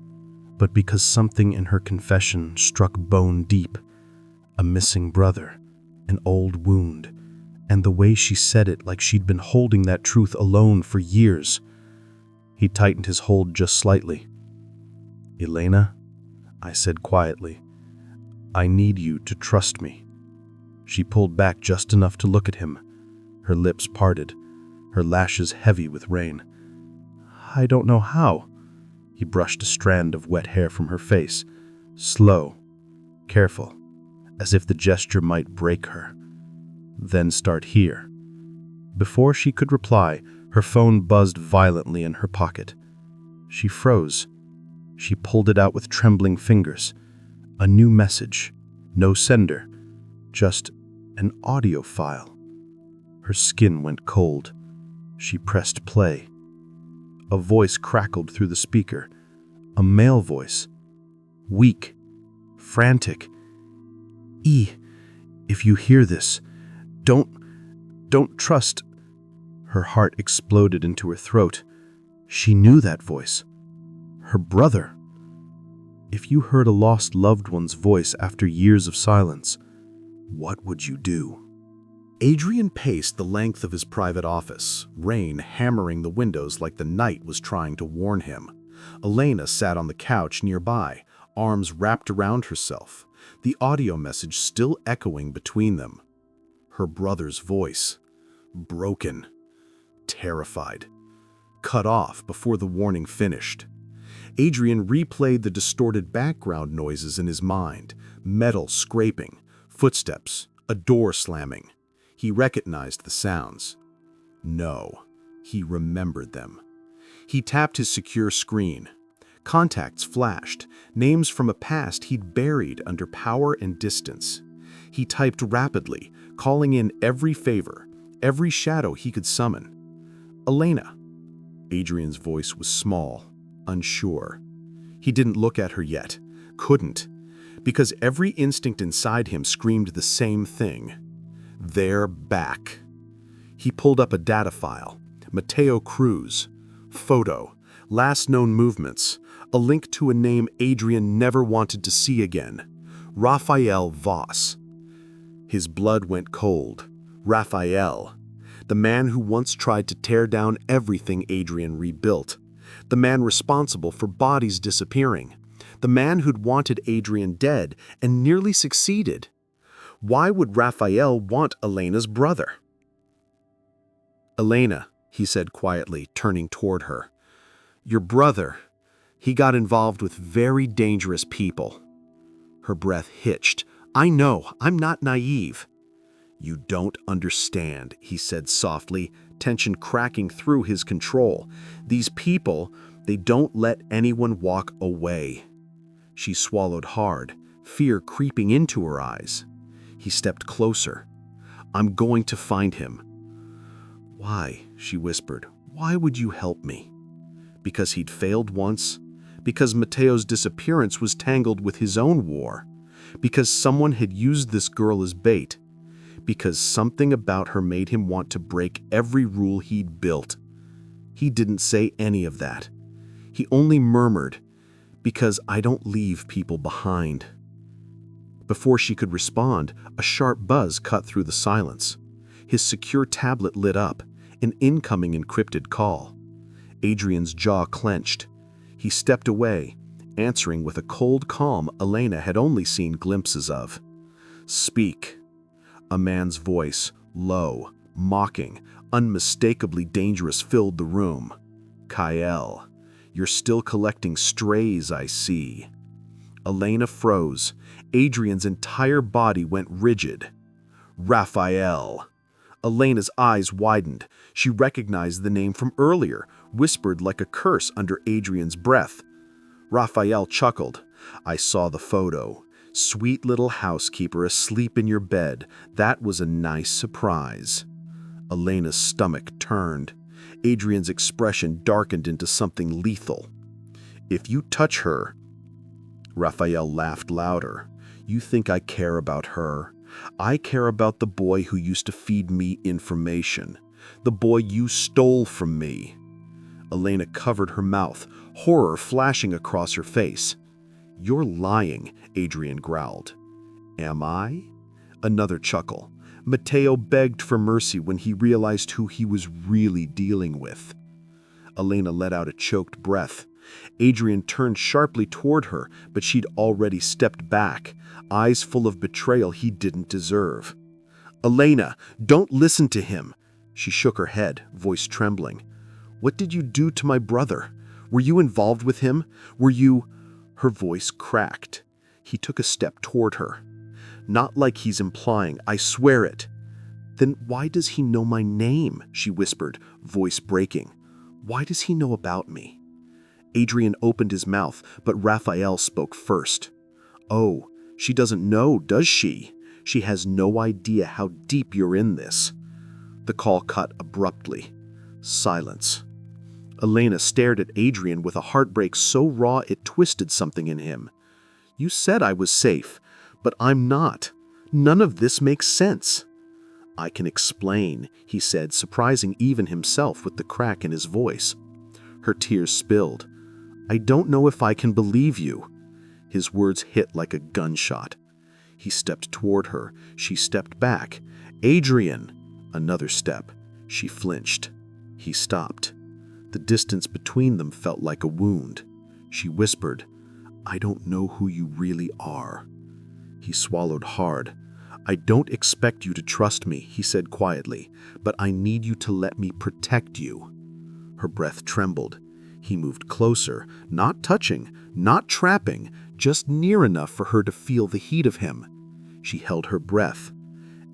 but because something in her confession struck bone deep. A missing brother, an old wound, and the way she said it like she'd been holding that truth alone for years. He tightened his hold just slightly. Elena, I said quietly, I need you to trust me. She pulled back just enough to look at him, her lips parted, her lashes heavy with rain. I don't know how. He brushed a strand of wet hair from her face, slow, careful, as if the gesture might break her. Then start here. Before she could reply, her phone buzzed violently in her pocket. She froze. She pulled it out with trembling fingers. A new message. No sender. Just an audio file. Her skin went cold. She pressed play. A voice crackled through the speaker. A male voice. Weak. Frantic. If you hear this, don't trust. Her heart exploded into her throat. She knew that voice. Her brother. If you heard a lost loved one's voice after years of silence, what would you do? Adrian paced the length of his private office, rain hammering the windows like the night was trying to warn him. Elena sat on the couch nearby, arms wrapped around herself, the audio message still echoing between them. Her brother's voice, broken, terrified, cut off before the warning finished. Adrian replayed the distorted background noises in his mind, metal scraping, footsteps, a door slamming. He recognized the sounds. No, he remembered them. He tapped his secure screen. Contacts flashed, names from a past he'd buried under power and distance. He typed rapidly, calling in every favor, every shadow he could summon. Elena. Adrian's voice was small, unsure. He didn't look at her yet, couldn't, because every instinct inside him screamed the same thing. They're back. He pulled up a data file. Mateo Cruz. Photo. Last known movements. A link to a name Adrian never wanted to see again. Rafael Voss. His blood went cold. Rafael. The man who once tried to tear down everything Adrian rebuilt. The man responsible for bodies disappearing. The man who'd wanted Adrian dead and nearly succeeded. Why would Rafael want Elena's brother? Elena, he said quietly, turning toward her. Your brother, he got involved with very dangerous people. Her breath hitched. I know, I'm not naive. You don't understand, he said softly, tension cracking through his control. These people, they don't let anyone walk away. She swallowed hard, fear creeping into her eyes. He stepped closer. I'm going to find him. Why, she whispered, why would you help me? Because he'd failed once? Because Mateo's disappearance was tangled with his own war? Because someone had used this girl as bait? Because something about her made him want to break every rule he'd built? He didn't say any of that. He only murmured, because I don't leave people behind. Before she could respond, a sharp buzz cut through the silence. His secure tablet lit up, an incoming encrypted call. Adrian's jaw clenched. He stepped away, answering with a cold calm Elena had only seen glimpses of. Speak. A man's voice, low, mocking, unmistakably dangerous, filled the room. Kyle, you're still collecting strays, I see. Elena froze. Adrian's entire body went rigid. Raphael. Elena's eyes widened. She recognized the name from earlier, whispered like a curse under Adrian's breath. Raphael chuckled. I saw the photo. Sweet little housekeeper asleep in your bed. That was a nice surprise. Elena's stomach turned. Adrian's expression darkened into something lethal. If you touch her... Raphael laughed louder. You think I care about her? I care about the boy who used to feed me information. The boy you stole from me. Elena covered her mouth, horror flashing across her face. You're lying, Adrian growled. Am I? Another chuckle. Mateo begged for mercy when he realized who he was really dealing with. Elena let out a choked breath. Adrian turned sharply toward her, but she'd already stepped back, eyes full of betrayal he didn't deserve. Elena, don't listen to him. She shook her head, voice trembling. What did you do to my brother? Were you involved with him? Were you... Her voice cracked. He took a step toward her. Not like he's implying, I swear it. Then why does he know my name? She whispered, voice breaking. Why does he know about me? Adrian opened his mouth, but Raphael spoke first. Oh, she doesn't know, does she? She has no idea how deep you're in this. The call cut abruptly. Silence. Elena stared at Adrian with a heartbreak so raw it twisted something in him. You said I was safe, but I'm not. None of this makes sense. I can explain, he said, surprising even himself with the crack in his voice. Her tears spilled. I don't know if I can believe you. His words hit like a gunshot. He stepped toward her. She stepped back. Adrian! Another step. She flinched. He stopped. The distance between them felt like a wound. She whispered, I don't know who you really are. He swallowed hard. I don't expect you to trust me, he said quietly, but I need you to let me protect you. Her breath trembled. He moved closer, not touching, not trapping, just near enough for her to feel the heat of him. She held her breath.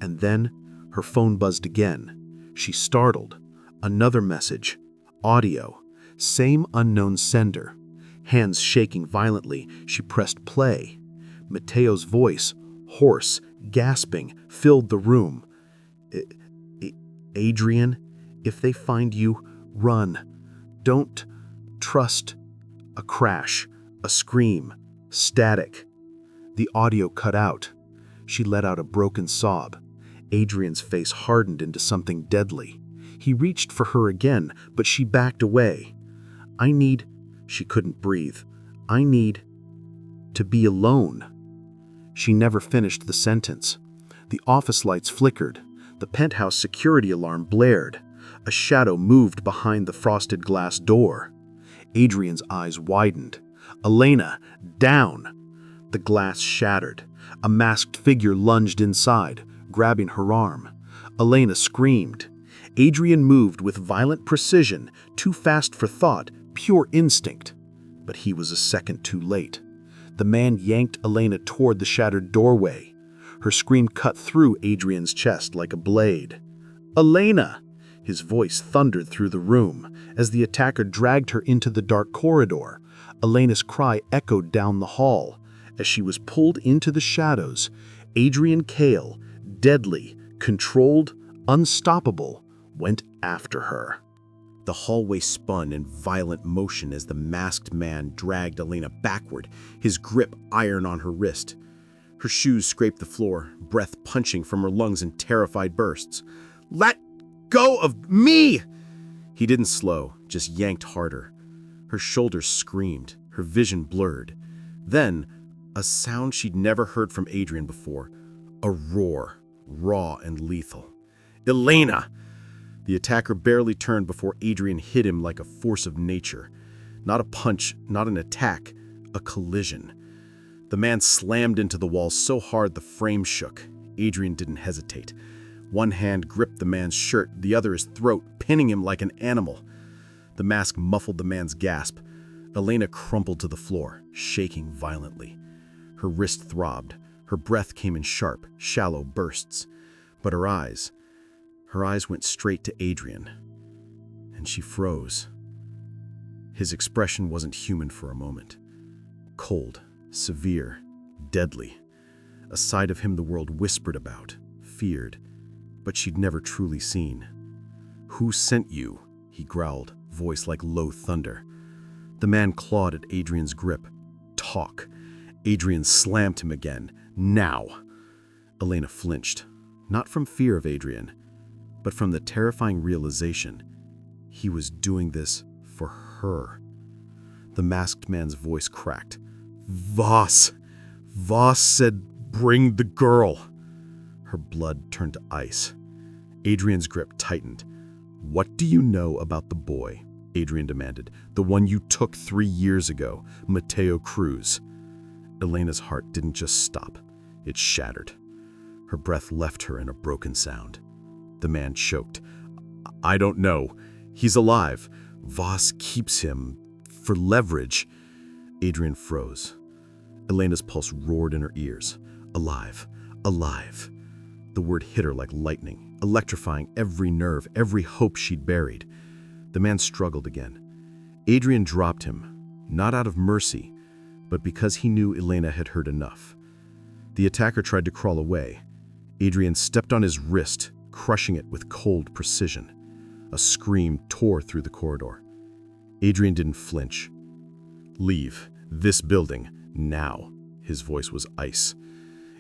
And then her phone buzzed again. She startled. Another message. Audio. Same unknown sender. Hands shaking violently, she pressed play. Mateo's voice, hoarse, gasping, filled the room. Adrian, if they find you, run. Don't trust. A crash, a scream, static. The audio cut out. She let out a broken sob. Adrian's face hardened into something deadly. He reached for her again, but she backed away. She couldn't breathe. I need to be alone. She never finished the sentence. The office lights flickered. The penthouse security alarm blared. A shadow moved behind the frosted glass door. Adrian's eyes widened. Elena, down! The glass shattered. A masked figure lunged inside, grabbing her arm. Elena screamed. Adrian moved with violent precision, too fast for thought, pure instinct. But he was a second too late. The man yanked Elena toward the shattered doorway. Her scream cut through Adrian's chest like a blade. Elena! His voice thundered through the room as the attacker dragged her into the dark corridor. Elena's cry echoed down the hall. As she was pulled into the shadows, Adrian Cale, deadly, controlled, unstoppable, went after her. The hallway spun in violent motion as the masked man dragged Elena backward, his grip iron on her wrist. Her shoes scraped the floor, breath punching from her lungs in terrified bursts. Let go of me! He didn't slow, just yanked harder. Her shoulders screamed, her vision blurred. Then, a sound she'd never heard from Adrian before. A roar, raw and lethal. Elena! The attacker barely turned before Adrian hit him like a force of nature. Not a punch, not an attack, a collision. The man slammed into the wall so hard the frame shook. Adrian didn't hesitate. One hand gripped the man's shirt, the other his throat, pinning him like an animal. The mask muffled the man's gasp. Elena crumpled to the floor, shaking violently. Her wrist throbbed. Her breath came in sharp, shallow bursts. But her eyes went straight to Adrian. And she froze. His expression wasn't human for a moment. Cold, severe, deadly. A side of him the world whispered about, feared, but she'd never truly seen. Who sent you? He growled, voice like low thunder. The man clawed at Adrian's grip. Talk. Adrian slammed him again. Now. Elena flinched, not from fear of Adrian, but from the terrifying realization he was doing this for her. The masked man's voice cracked. Voss said, bring the girl. Her blood turned to ice. Adrian's grip tightened. What do you know about the boy? Adrian demanded. The one you took 3 years ago, Mateo Cruz. Elena's heart didn't just stop. It shattered. Her breath left her in a broken sound. The man choked. I don't know. He's alive. Voss keeps him for leverage. Adrian froze. Elena's pulse roared in her ears. Alive. Alive. The word hit her like lightning, electrifying every nerve, every hope she'd buried. The man struggled again. Adrian dropped him, not out of mercy, but because he knew Elena had heard enough. The attacker tried to crawl away. Adrian stepped on his wrist, crushing it with cold precision. A scream tore through the corridor. Adrian didn't flinch. "Leave this building now." His voice was ice.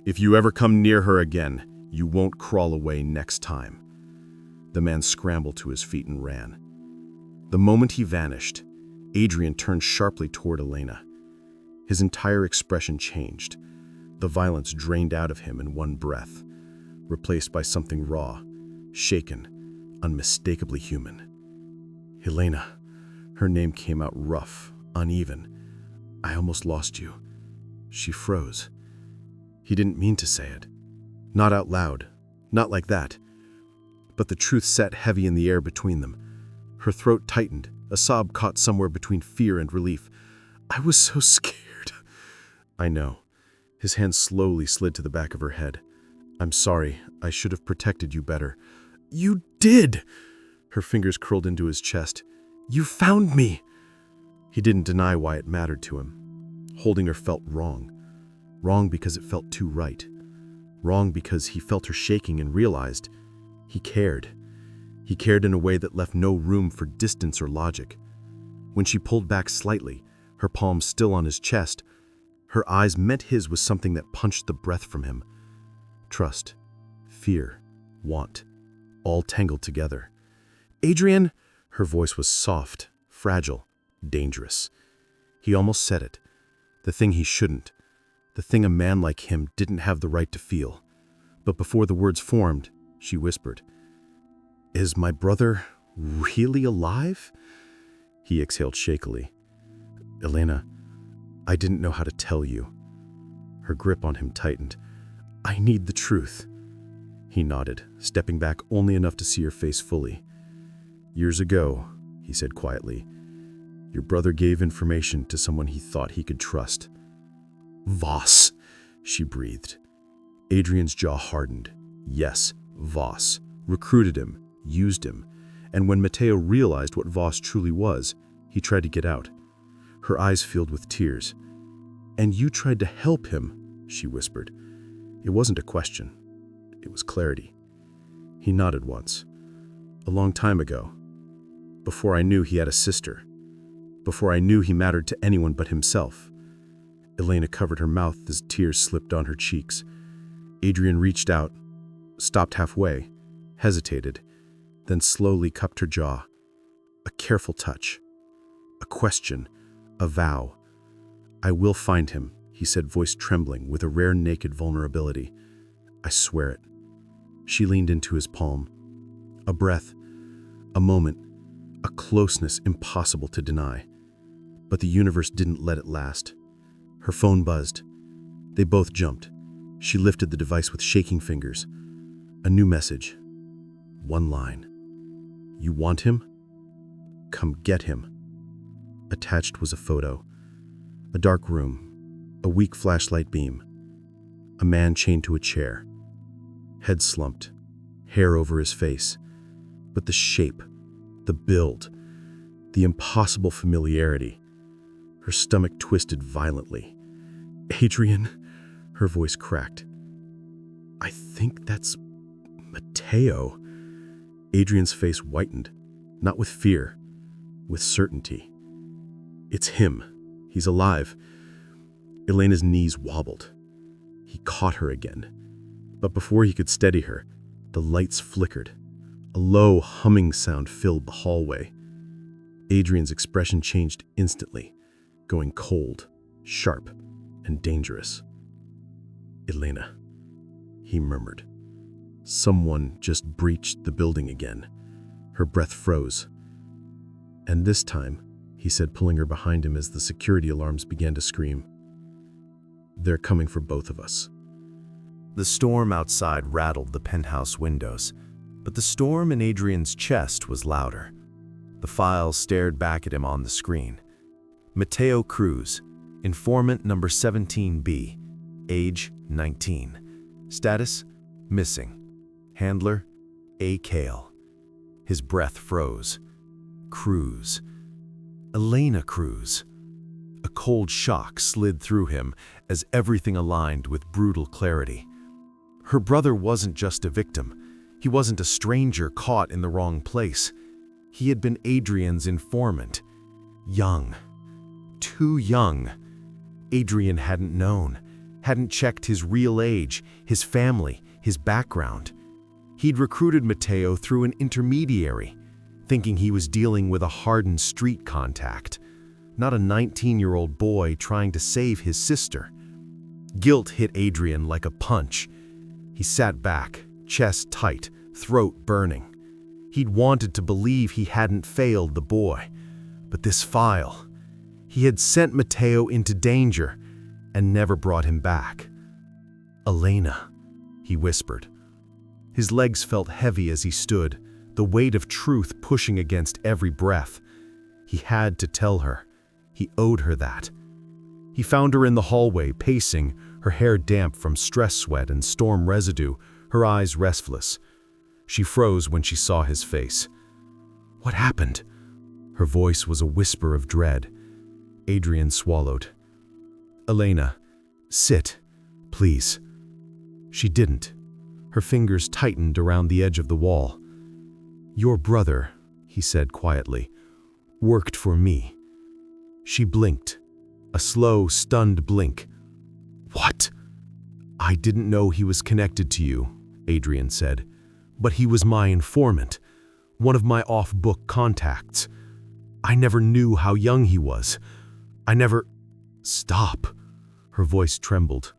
"If you ever come near her again, you won't crawl away next time." The man scrambled to his feet and ran. The moment he vanished, Adrian turned sharply toward Elena. His entire expression changed. The violence drained out of him in one breath, replaced by something raw, shaken, unmistakably human. "Elena." Her name came out rough, uneven. "I almost lost you." She froze. He didn't mean to say it. Not out loud, not like that. But the truth sat heavy in the air between them. Her throat tightened, a sob caught somewhere between fear and relief. "I was so scared." "I know." His hand slowly slid to the back of her head. "I'm sorry. I should have protected you better." "You did!" Her fingers curled into his chest. "You found me!" He didn't deny why it mattered to him. Holding her felt wrong. Wrong because it felt too right. Wrong because he felt her shaking and realized he cared. He cared in a way that left no room for distance or logic. When she pulled back slightly, her palms still on his chest, her eyes met his with something that punched the breath from him. Trust, fear, want, all tangled together. "Adrian!" Her voice was soft, fragile, dangerous. He almost said it. The thing he shouldn't. The thing a man like him didn't have the right to feel. But before the words formed, she whispered, "Is my brother really alive?" He exhaled shakily. "Elena, I didn't know how to tell you." Her grip on him tightened. "I need the truth." He nodded, stepping back only enough to see her face fully. "Years ago," he said quietly, "your brother gave information to someone he thought he could trust." "Voss," she breathed. Adrian's jaw hardened. Yes, Voss. Recruited him, used him. And when Matteo realized what Voss truly was, he tried to get out. Her eyes filled with tears. "And you tried to help him," she whispered. It wasn't a question. It was clarity. He nodded once. "A long time ago. Before I knew he had a sister. Before I knew he mattered to anyone but himself." Elena covered her mouth as tears slipped on her cheeks. Adrian reached out, stopped halfway, hesitated, then slowly cupped her jaw. A careful touch. A question. A vow. "I will find him," he said, voice trembling with a rare naked vulnerability. "I swear it." She leaned into his palm. A breath. A moment. A closeness impossible to deny. But the universe didn't let it last. Her phone buzzed. They both jumped. She lifted the device with shaking fingers. A new message. One line. "You want him? Come get him." Attached was a photo. A dark room. A weak flashlight beam. A man chained to a chair. Head slumped. Hair over his face. But the shape, the build, the impossible familiarity. Her stomach twisted violently. "Adrian," her voice cracked. "I think that's Matteo." Adrian's face whitened, not with fear, with certainty. "It's him. He's alive." Elena's knees wobbled. He caught her again. But before he could steady her, the lights flickered. A low humming sound filled the hallway. Adrian's expression changed instantly, going cold, sharp, and dangerous. "Elena," he murmured. Someone just breached the building again. Her breath froze. "And this time," he said, pulling her behind him as the security alarms began to scream, "they're coming for both of us." The storm outside rattled the penthouse windows, but the storm in Adrian's chest was louder. The files stared back at him on the screen. Matteo Cruz, informant number 17B, age 19. Status: missing. Handler: A. Kale. His breath froze. Cruz. Elena Cruz. A cold shock slid through him as everything aligned with brutal clarity. Her brother wasn't just a victim. He wasn't a stranger caught in the wrong place. He had been Adrian's informant. Young. Too young. Adrian hadn't known, hadn't checked his real age, his family, his background. He'd recruited Mateo through an intermediary, thinking he was dealing with a hardened street contact, not a 19-year-old boy trying to save his sister. Guilt hit Adrian like a punch. He sat back, chest tight, throat burning. He'd wanted to believe he hadn't failed the boy, but this file... He had sent Mateo into danger and never brought him back. "Elena," he whispered. His legs felt heavy as he stood, the weight of truth pushing against every breath. He had to tell her. He owed her that. He found her in the hallway, pacing, her hair damp from stress sweat and storm residue, her eyes restless. She froze when she saw his face. "What happened?" Her voice was a whisper of dread. Adrian swallowed. "Elena, sit, please." She didn't. Her fingers tightened around the edge of the wall. "Your brother," he said quietly, "worked for me." She blinked. A slow, stunned blink. "What?" "I didn't know he was connected to you," Adrian said. "But he was my informant, one of my off-book contacts. I never knew how young he was. I never—" "Stop." Her voice trembled.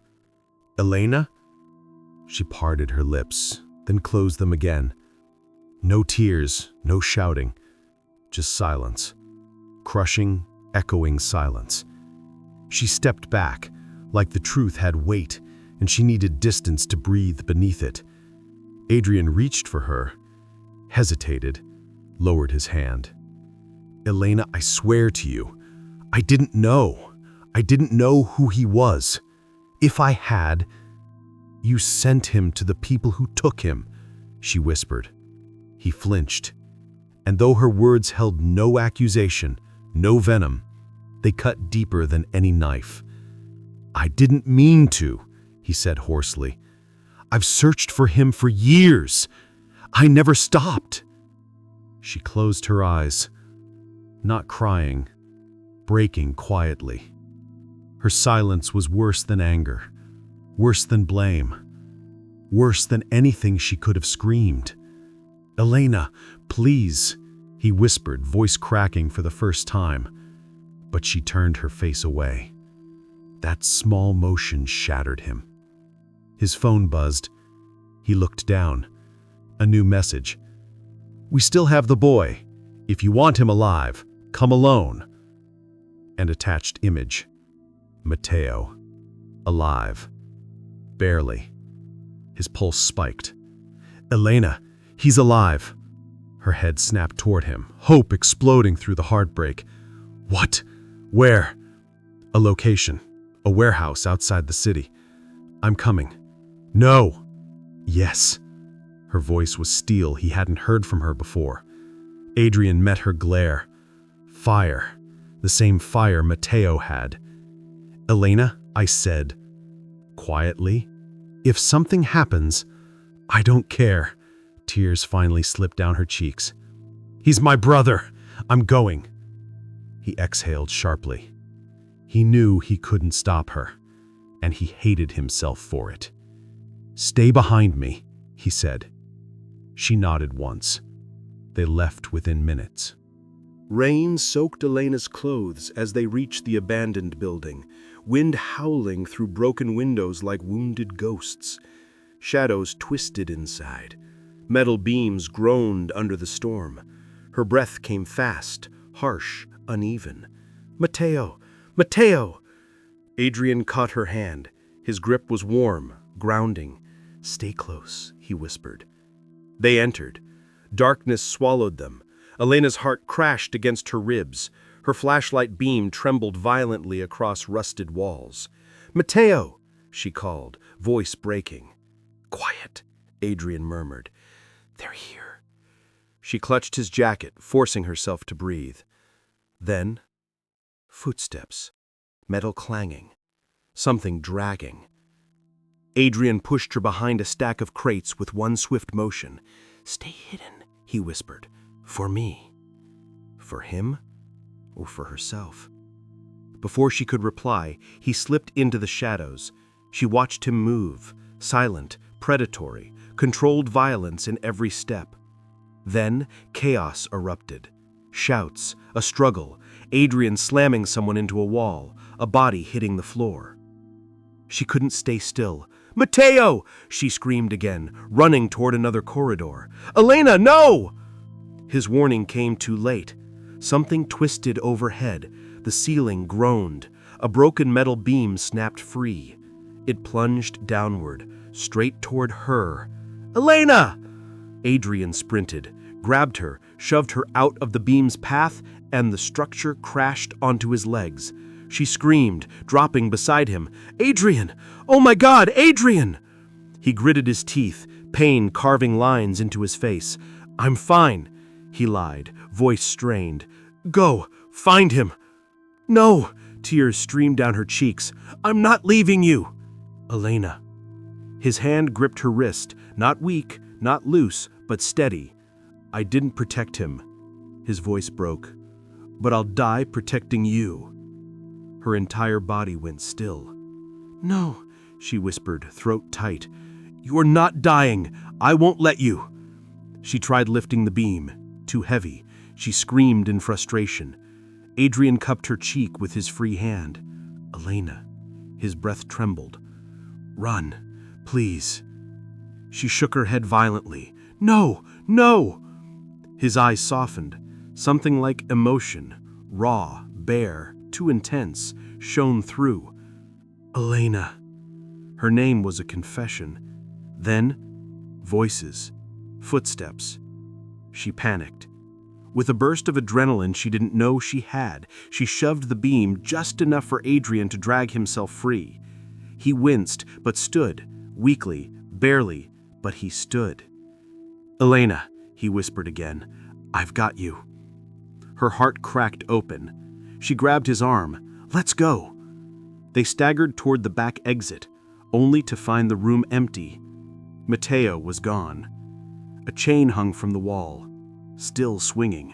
"Elena?" She parted her lips, then closed them again. No tears, no shouting, just silence. Crushing, echoing silence. She stepped back, like the truth had weight, and she needed distance to breathe beneath it. Adrian reached for her, hesitated, lowered his hand. "Elena, I swear to you, I didn't know. I didn't know who he was. If I had—" "You sent him to the people who took him," she whispered. He flinched, and though her words held no accusation, no venom, they cut deeper than any knife. "I didn't mean to," he said hoarsely. "I've searched for him for years. I never stopped." She closed her eyes, not crying, breaking quietly. Her silence was worse than anger, worse than blame, worse than anything she could have screamed. "Elena, please," he whispered, voice cracking for the first time. But she turned her face away. That small motion shattered him. His phone buzzed. He looked down. A new message. "We still have the boy. If you want him alive, come alone." An attached image. Mateo. Alive. Barely. His pulse spiked. "Elena, he's alive." Her head snapped toward him, hope exploding through the heartbreak. "What? Where?" "A location. A warehouse outside the city. I'm coming." "No." "Yes." Her voice was steel. He hadn't heard from her before. Adrian met her glare. Fire. The same fire Mateo had. "Elena," I said, quietly, "if something happens, I don't care." Tears finally slipped down her cheeks. "He's my brother. I'm going." He exhaled sharply. He knew he couldn't stop her, and he hated himself for it. "Stay behind me," he said. She nodded once. They left within minutes. Rain soaked Elena's clothes as they reached the abandoned building, wind howling through broken windows like wounded ghosts. Shadows twisted inside. Metal beams groaned under the storm. Her breath came fast, harsh, uneven. "Mateo! Mateo!" Adrian caught her hand. His grip was warm, grounding. "Stay close," he whispered. They entered. Darkness swallowed them. Elena's heart crashed against her ribs. Her flashlight beam trembled violently across rusted walls. "Mateo!" she called, voice breaking. Quiet, Adrian murmured. They're here. She clutched his jacket, forcing herself to breathe. Then, footsteps, metal clanging, something dragging. Adrian pushed her behind a stack of crates with one swift motion. Stay hidden, he whispered. For me. For him or for herself? Before she could reply, he slipped into the shadows. She watched him move, silent, predatory, controlled violence in every step. Then chaos erupted. Shouts, a struggle, Adrian slamming someone into a wall, a body hitting the floor. She couldn't stay still. Matteo! She screamed again, running toward another corridor. Elena, no! His warning came too late. Something twisted overhead. The ceiling groaned. A broken metal beam snapped free. It plunged downward, straight toward her. Elena! Adrian sprinted, grabbed her, shoved her out of the beam's path, and the structure crashed onto his legs. She screamed, dropping beside him. Adrian! Oh my God, Adrian! He gritted his teeth, pain carving lines into his face. I'm fine, he lied, voice strained. Go, find him. No, tears streamed down her cheeks. I'm not leaving you. Elena. His hand gripped her wrist, not weak, not loose, but steady. I didn't protect him. His voice broke. But I'll die protecting you. Her entire body went still. No, she whispered, throat tight. You are not dying. I won't let you. She tried lifting the beam. Too heavy. She screamed in frustration. Adrian cupped her cheek with his free hand. Elena. His breath trembled. Run, please. She shook her head violently. No, no! His eyes softened. Something like emotion, raw, bare, too intense, shone through. Elena. Her name was a confession. Then, voices, footsteps. She panicked. With a burst of adrenaline she didn't know she had, she shoved the beam just enough for Adrian to drag himself free. He winced, but stood, weakly, barely, but he stood. Elena, he whispered again, I've got you. Her heart cracked open. She grabbed his arm. Let's go. They staggered toward the back exit, only to find the room empty. Matteo was gone. A chain hung from the wall, still swinging.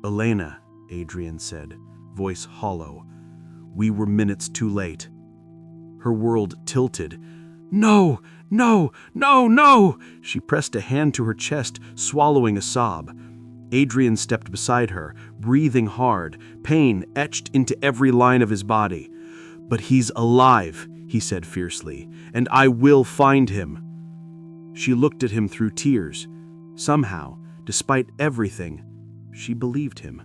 Elena, Adrian said, voice hollow. We were minutes too late. Her world tilted. No, no, no, no! She pressed a hand to her chest, swallowing a sob. Adrian stepped beside her, breathing hard, pain etched into every line of his body. But he's alive, he said fiercely, and I will find him. She looked at him through tears. Somehow, despite everything, she believed him.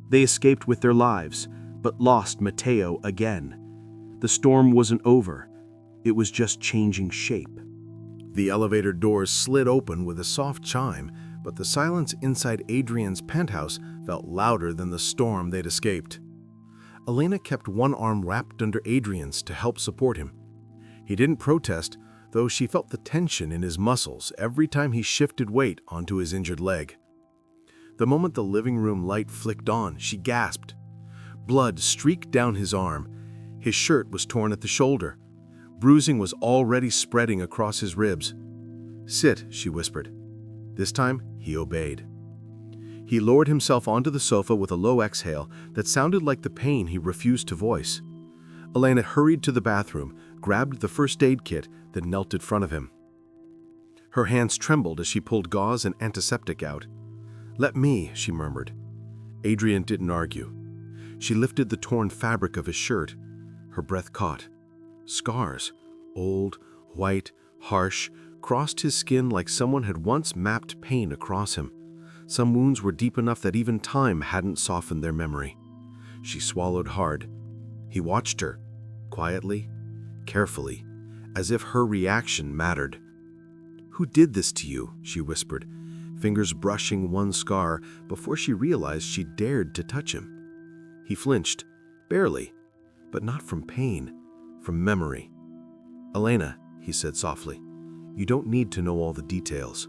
They escaped with their lives, but lost Matteo again. The storm wasn't over. It was just changing shape. The elevator doors slid open with a soft chime, but the silence inside Adrian's penthouse felt louder than the storm they'd escaped. Elena kept one arm wrapped under Adrian's to help support him. He didn't protest, though she felt the tension in his muscles every time he shifted weight onto his injured leg. The moment the living room light flicked on, she gasped. Blood streaked down his arm. His shirt was torn at the shoulder. Bruising was already spreading across his ribs. Sit, she whispered. This time, he obeyed. He lowered himself onto the sofa with a low exhale that sounded like the pain he refused to voice. Elena hurried to the bathroom, grabbed the first aid kit, then knelt in front of him. Her hands trembled as she pulled gauze and antiseptic out. Let me, she murmured. Adrian didn't argue. She lifted the torn fabric of his shirt. Her breath caught. Scars, old, white, harsh, crossed his skin like someone had once mapped pain across him. Some wounds were deep enough that even time hadn't softened their memory. She swallowed hard. He watched her, quietly, carefully, as if her reaction mattered. Who did this to you? She whispered, fingers brushing one scar before she realized she dared to touch him. He flinched, barely, but not from pain, from memory. Elena, he said softly, You don't need to know all the details.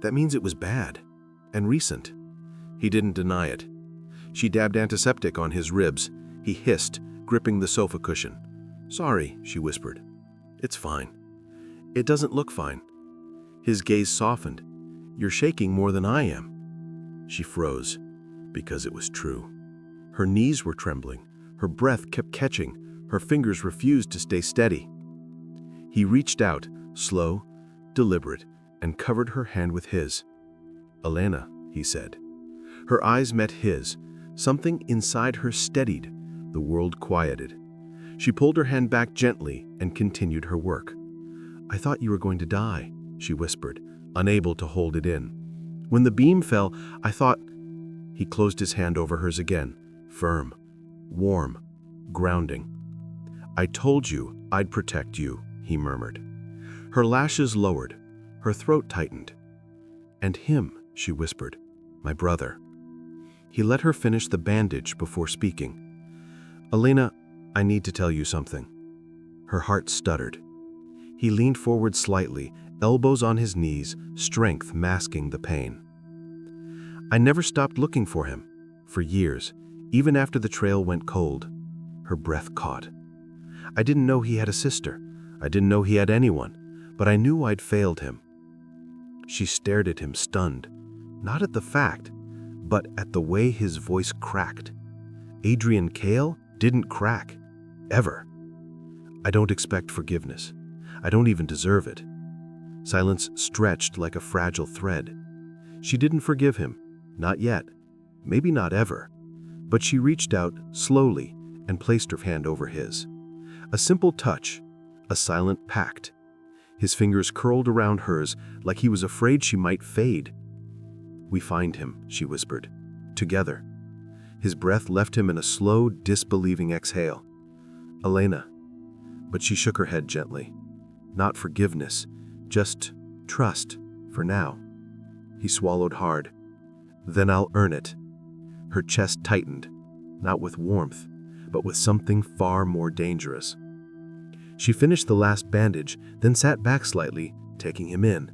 That means it was bad and recent. He didn't deny it. She dabbed antiseptic on his ribs. He hissed, gripping the sofa cushion. "Sorry," she whispered. "It's fine." "It doesn't look fine." His gaze softened. "You're shaking more than I am." She froze, because it was true. Her knees were trembling. Her breath kept catching. Her fingers refused to stay steady. He reached out, slow, deliberate, and covered her hand with his. "Elena," he said. Her eyes met his. Something inside her steadied. The world quieted. She pulled her hand back gently and continued her work. "I thought you were going to die," she whispered, unable to hold it in. "When the beam fell, I thought—" He closed his hand over hers again, firm, warm, grounding. "I told you I'd protect you," he murmured. Her lashes lowered. Her throat tightened. "And him," she whispered, "my brother." He let her finish the bandage before speaking. "Elena, I need to tell you something." Her heart stuttered. He leaned forward slightly, elbows on his knees, strength masking the pain. "I never stopped looking for him. For years, even after the trail went cold." Her breath caught. "I didn't know he had a sister. I didn't know he had anyone, but I knew I'd failed him." She stared at him, stunned, not at the fact, but at the way his voice cracked. Adrian Cale didn't crack, ever. "I don't expect forgiveness. I don't even deserve it." Silence stretched like a fragile thread. She didn't forgive him, not yet, maybe not ever, but she reached out slowly and placed her hand over his. A simple touch, a silent pact. His fingers curled around hers like he was afraid she might fade. "We find him," she whispered, "together." His breath left him in a slow, disbelieving exhale. "Elena." But she shook her head gently. "Not forgiveness, just trust, for now." He swallowed hard. "Then I'll earn it." Her chest tightened, not with warmth, but with something far more dangerous. She finished the last bandage, then sat back slightly, taking him in.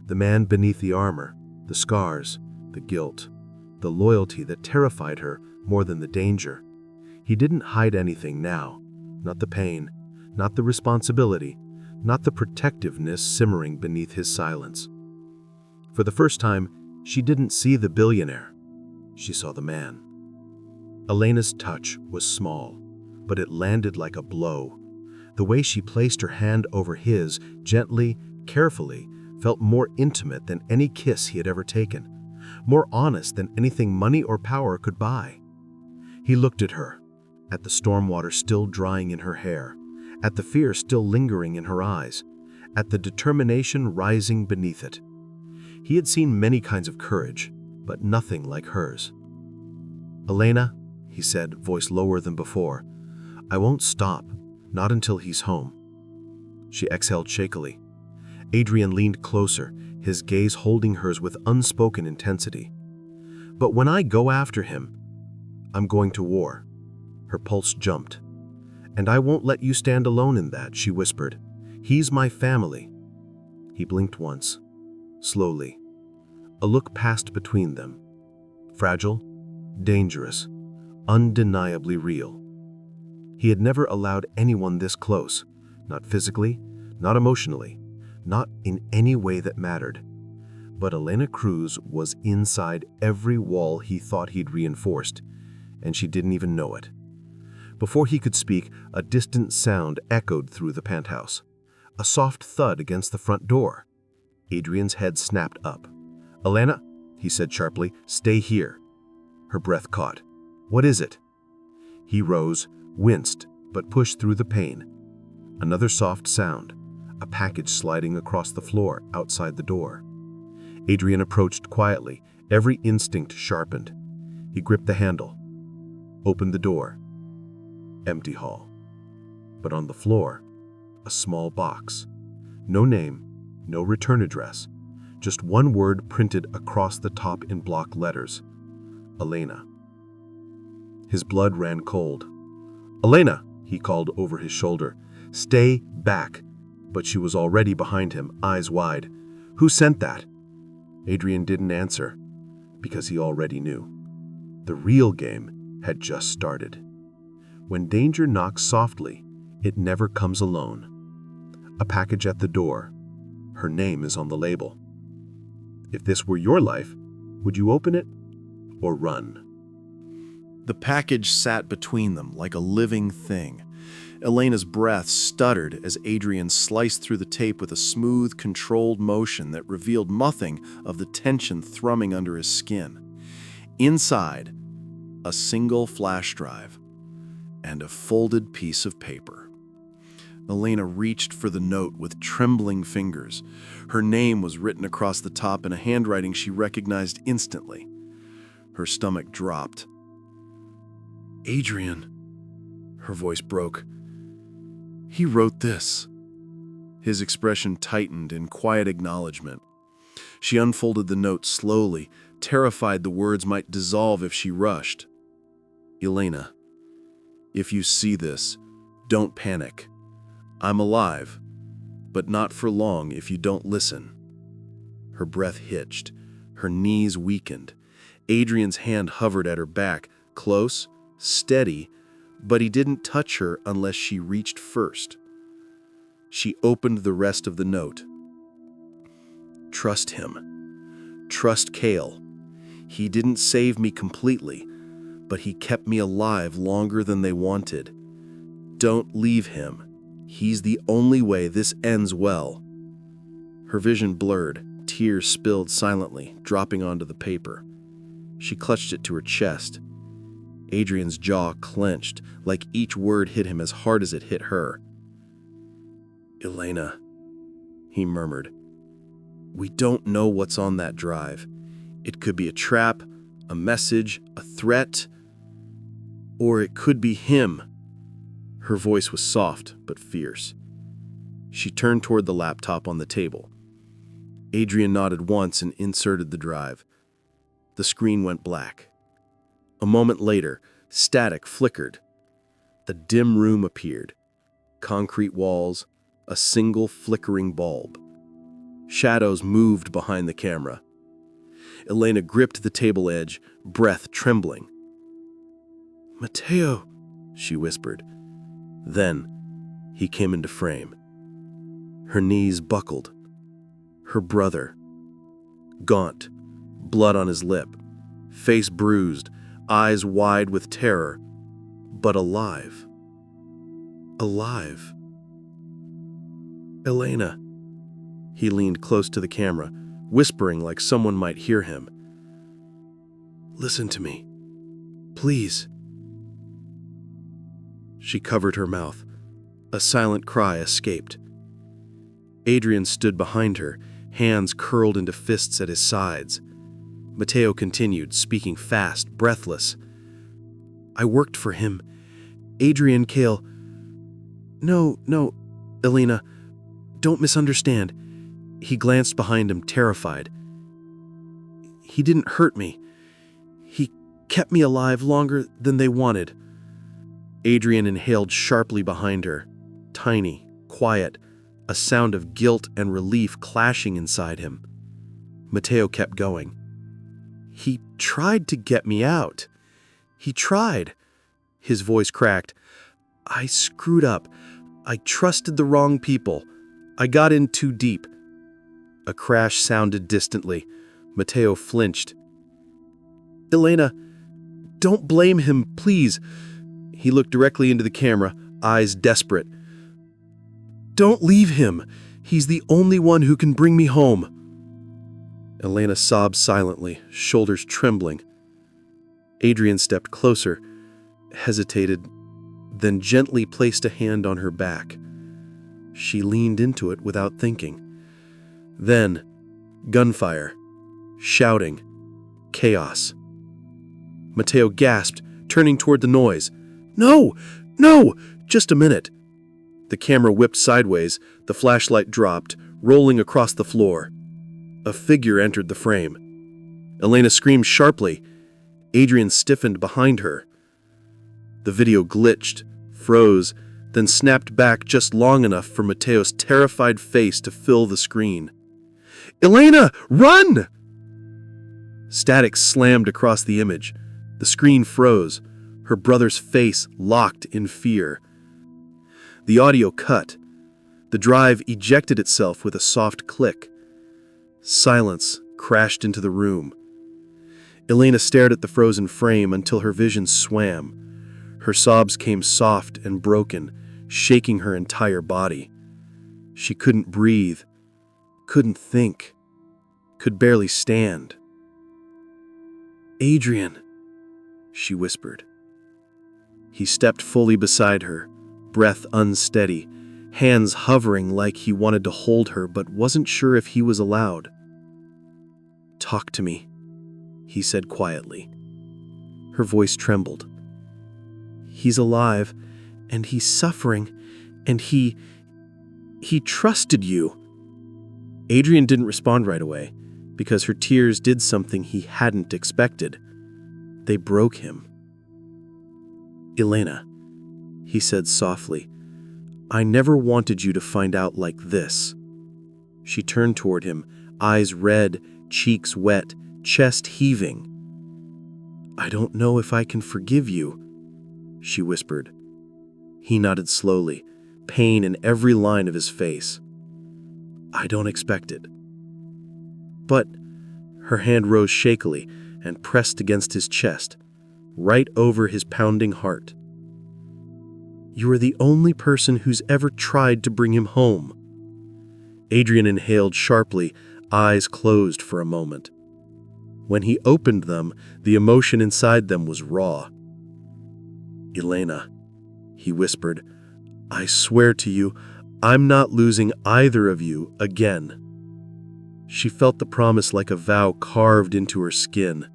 The man beneath the armor, the scars, the guilt, the loyalty that terrified her more than the danger. He didn't hide anything now, not the pain, not the responsibility, not the protectiveness simmering beneath his silence. For the first time, she didn't see the billionaire. She saw the man. Elena's touch was small, but it landed like a blow. The way she placed her hand over his, gently, carefully, felt more intimate than any kiss he had ever taken, more honest than anything money or power could buy. He looked at her, at the storm water still drying in her hair, at the fear still lingering in her eyes, at the determination rising beneath it. He had seen many kinds of courage, but nothing like hers. "Elena," he said, voice lower than before, "I won't stop, not until he's home." She exhaled shakily. Adrian leaned closer, his gaze holding hers with unspoken intensity. "But when I go after him, I'm going to war." Her pulse jumped. "And I won't let you stand alone in that," she whispered. "He's my family." He blinked once, slowly. A look passed between them. Fragile, dangerous, undeniably real. He had never allowed anyone this close, not physically, not emotionally, not in any way that mattered. But Elena Cruz was inside every wall he thought he'd reinforced, and she didn't even know it. Before he could speak, a distant sound echoed through the penthouse. A soft thud against the front door. Adrian's head snapped up. "Elena," he said sharply, "stay here." Her breath caught. "What is it?" He rose, winced, but pushed through the pain. Another soft sound, a package sliding across the floor outside the door. Adrian approached quietly, every instinct sharpened. He gripped the handle, opened the door. Empty hall. But on the floor, a small box. No name, no return address, just one word printed across the top in block letters. Elena. His blood ran cold. "Elena," he called over his shoulder. "Stay back." but she was already behind him, eyes wide. "Who sent that?" Adrian didn't answer, because he already knew. The real game had just started. When danger knocks softly, it never comes alone. A package at the door. Her name is on the label. If this were your life, would you open it or run? The package sat between them like a living thing. Elena's breath stuttered as Adrian sliced through the tape with a smooth, controlled motion that revealed nothing of the tension thrumming under his skin. Inside, a single flash drive and a folded piece of paper. Elena reached for the note with trembling fingers. Her name was written across the top in a handwriting she recognized instantly. Her stomach dropped. "Adrian," her voice broke. "He wrote this." His expression tightened in quiet acknowledgement. She unfolded the note slowly, terrified the words might dissolve if she rushed. "Elena, if you see this, don't panic. I'm alive, but not for long if you don't listen." Her breath hitched. Her knees weakened. Adrian's hand hovered at her back, close, steady, but he didn't touch her unless she reached first. She opened the rest of the note. "Trust him. Trust Cale. He didn't save me completely, but he kept me alive longer than they wanted. Don't leave him. He's the only way this ends well." Her vision blurred, tears spilled silently, dropping onto the paper. She clutched it to her chest. Adrian's jaw clenched, like each word hit him as hard as it hit her. "Elena," he murmured, "we don't know what's on that drive. It could be a trap, a message, a threat, or it could be him." Her voice was soft but fierce. She turned toward the laptop on the table. Adrian nodded once and inserted the drive. The screen went black. A moment later, static flickered. The dim room appeared. Concrete walls, a single flickering bulb. Shadows moved behind the camera. Elena gripped the table edge, breath trembling. "Matteo," she whispered. Then, he came into frame. Her knees buckled. Her brother. Gaunt, blood on his lip, face bruised, eyes wide with terror, but alive. Alive. "Elena." He leaned close to the camera, whispering like someone might hear him. "Listen to me. Please." She covered her mouth. A silent cry escaped. Adrian stood behind her, hands curled into fists at his sides. Matteo continued, speaking fast, breathless. "I worked for him. Adrian Cale." No, Elena, don't misunderstand." He glanced behind him, terrified. "He didn't hurt me. He kept me alive longer than they wanted." Adrian inhaled sharply behind her, tiny, quiet, a sound of guilt and relief clashing inside him. Matteo kept going. "He tried to get me out. He tried." His voice cracked. "I screwed up. I trusted the wrong people. I got in too deep." A crash sounded distantly. Matteo flinched. "Elena, don't blame him, please." He looked directly into the camera, eyes desperate. "Don't leave him. He's the only one who can bring me home." Elena sobbed silently, shoulders trembling. Adrian stepped closer, hesitated, then gently placed a hand on her back. She leaned into it without thinking. Then, gunfire, shouting, chaos. Matteo gasped, turning toward the noise. "No! No! Just a minute." The camera whipped sideways, the flashlight dropped, rolling across the floor. A figure entered the frame. Elena screamed sharply. Adrian stiffened behind her. The video glitched, froze, then snapped back just long enough for Mateo's terrified face to fill the screen. "Elena, run!" Static slammed across the image. The screen froze, her brother's face locked in fear. The audio cut. The drive ejected itself with a soft click. Silence crashed into the room. Elena stared at the frozen frame until her vision swam. Her sobs came soft and broken, shaking her entire body. She couldn't breathe, couldn't think, could barely stand. "Adrian," she whispered. He stepped fully beside her, breath unsteady, hands hovering like he wanted to hold her but wasn't sure if he was allowed. "Talk to me," he said quietly. Her voice trembled. "He's alive, and he's suffering, and he trusted you." Adrian didn't respond right away, because her tears did something he hadn't expected. They broke him. "Elena," he said softly, "I never wanted you to find out like this." She turned toward him, eyes red, cheeks wet, chest heaving. "I don't know if I can forgive you," she whispered. He nodded slowly, pain in every line of his face. "I don't expect it." "But," her hand rose shakily and pressed against his chest, right over his pounding heart. "You are the only person who's ever tried to bring him home." Adrian inhaled sharply, eyes closed for a moment. When he opened them, the emotion inside them was raw. "Elena," he whispered, "I swear to you, I'm not losing either of you again." She felt the promise like a vow carved into her skin,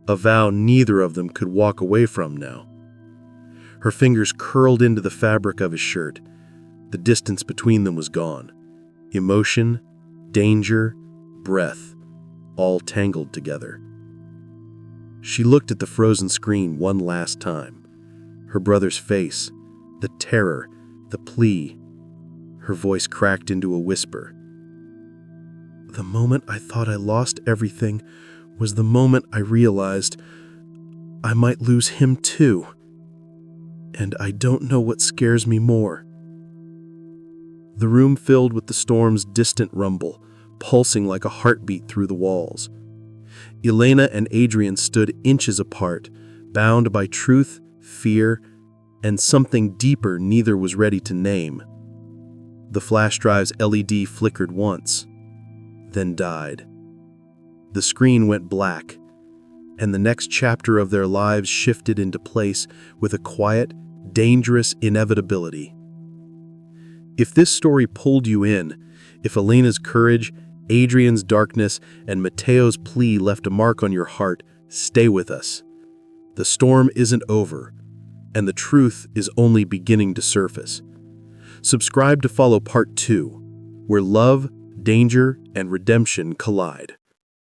a vow neither of them could walk away from now. Her fingers curled into the fabric of his shirt. The distance between them was gone. Emotion, danger, breath, all tangled together. She looked at the frozen screen one last time. Her brother's face, the terror, the plea. Her voice cracked into a whisper. "The moment I thought I lost everything was the moment I realized I might lose him too. And I don't know what scares me more." The room filled with the storm's distant rumble, pulsing like a heartbeat through the walls. Elena and Adrian stood inches apart, bound by truth, fear, and something deeper neither was ready to name. The flash drive's LED flickered once, then died. The screen went black, and the next chapter of their lives shifted into place with a quiet, dangerous inevitability. If this story pulled you in, if Elena's courage, Adrian's darkness, and Mateo's plea left a mark on your heart, stay with us. The storm isn't over, and the truth is only beginning to surface. Subscribe to follow part 2, where love, danger, and redemption collide.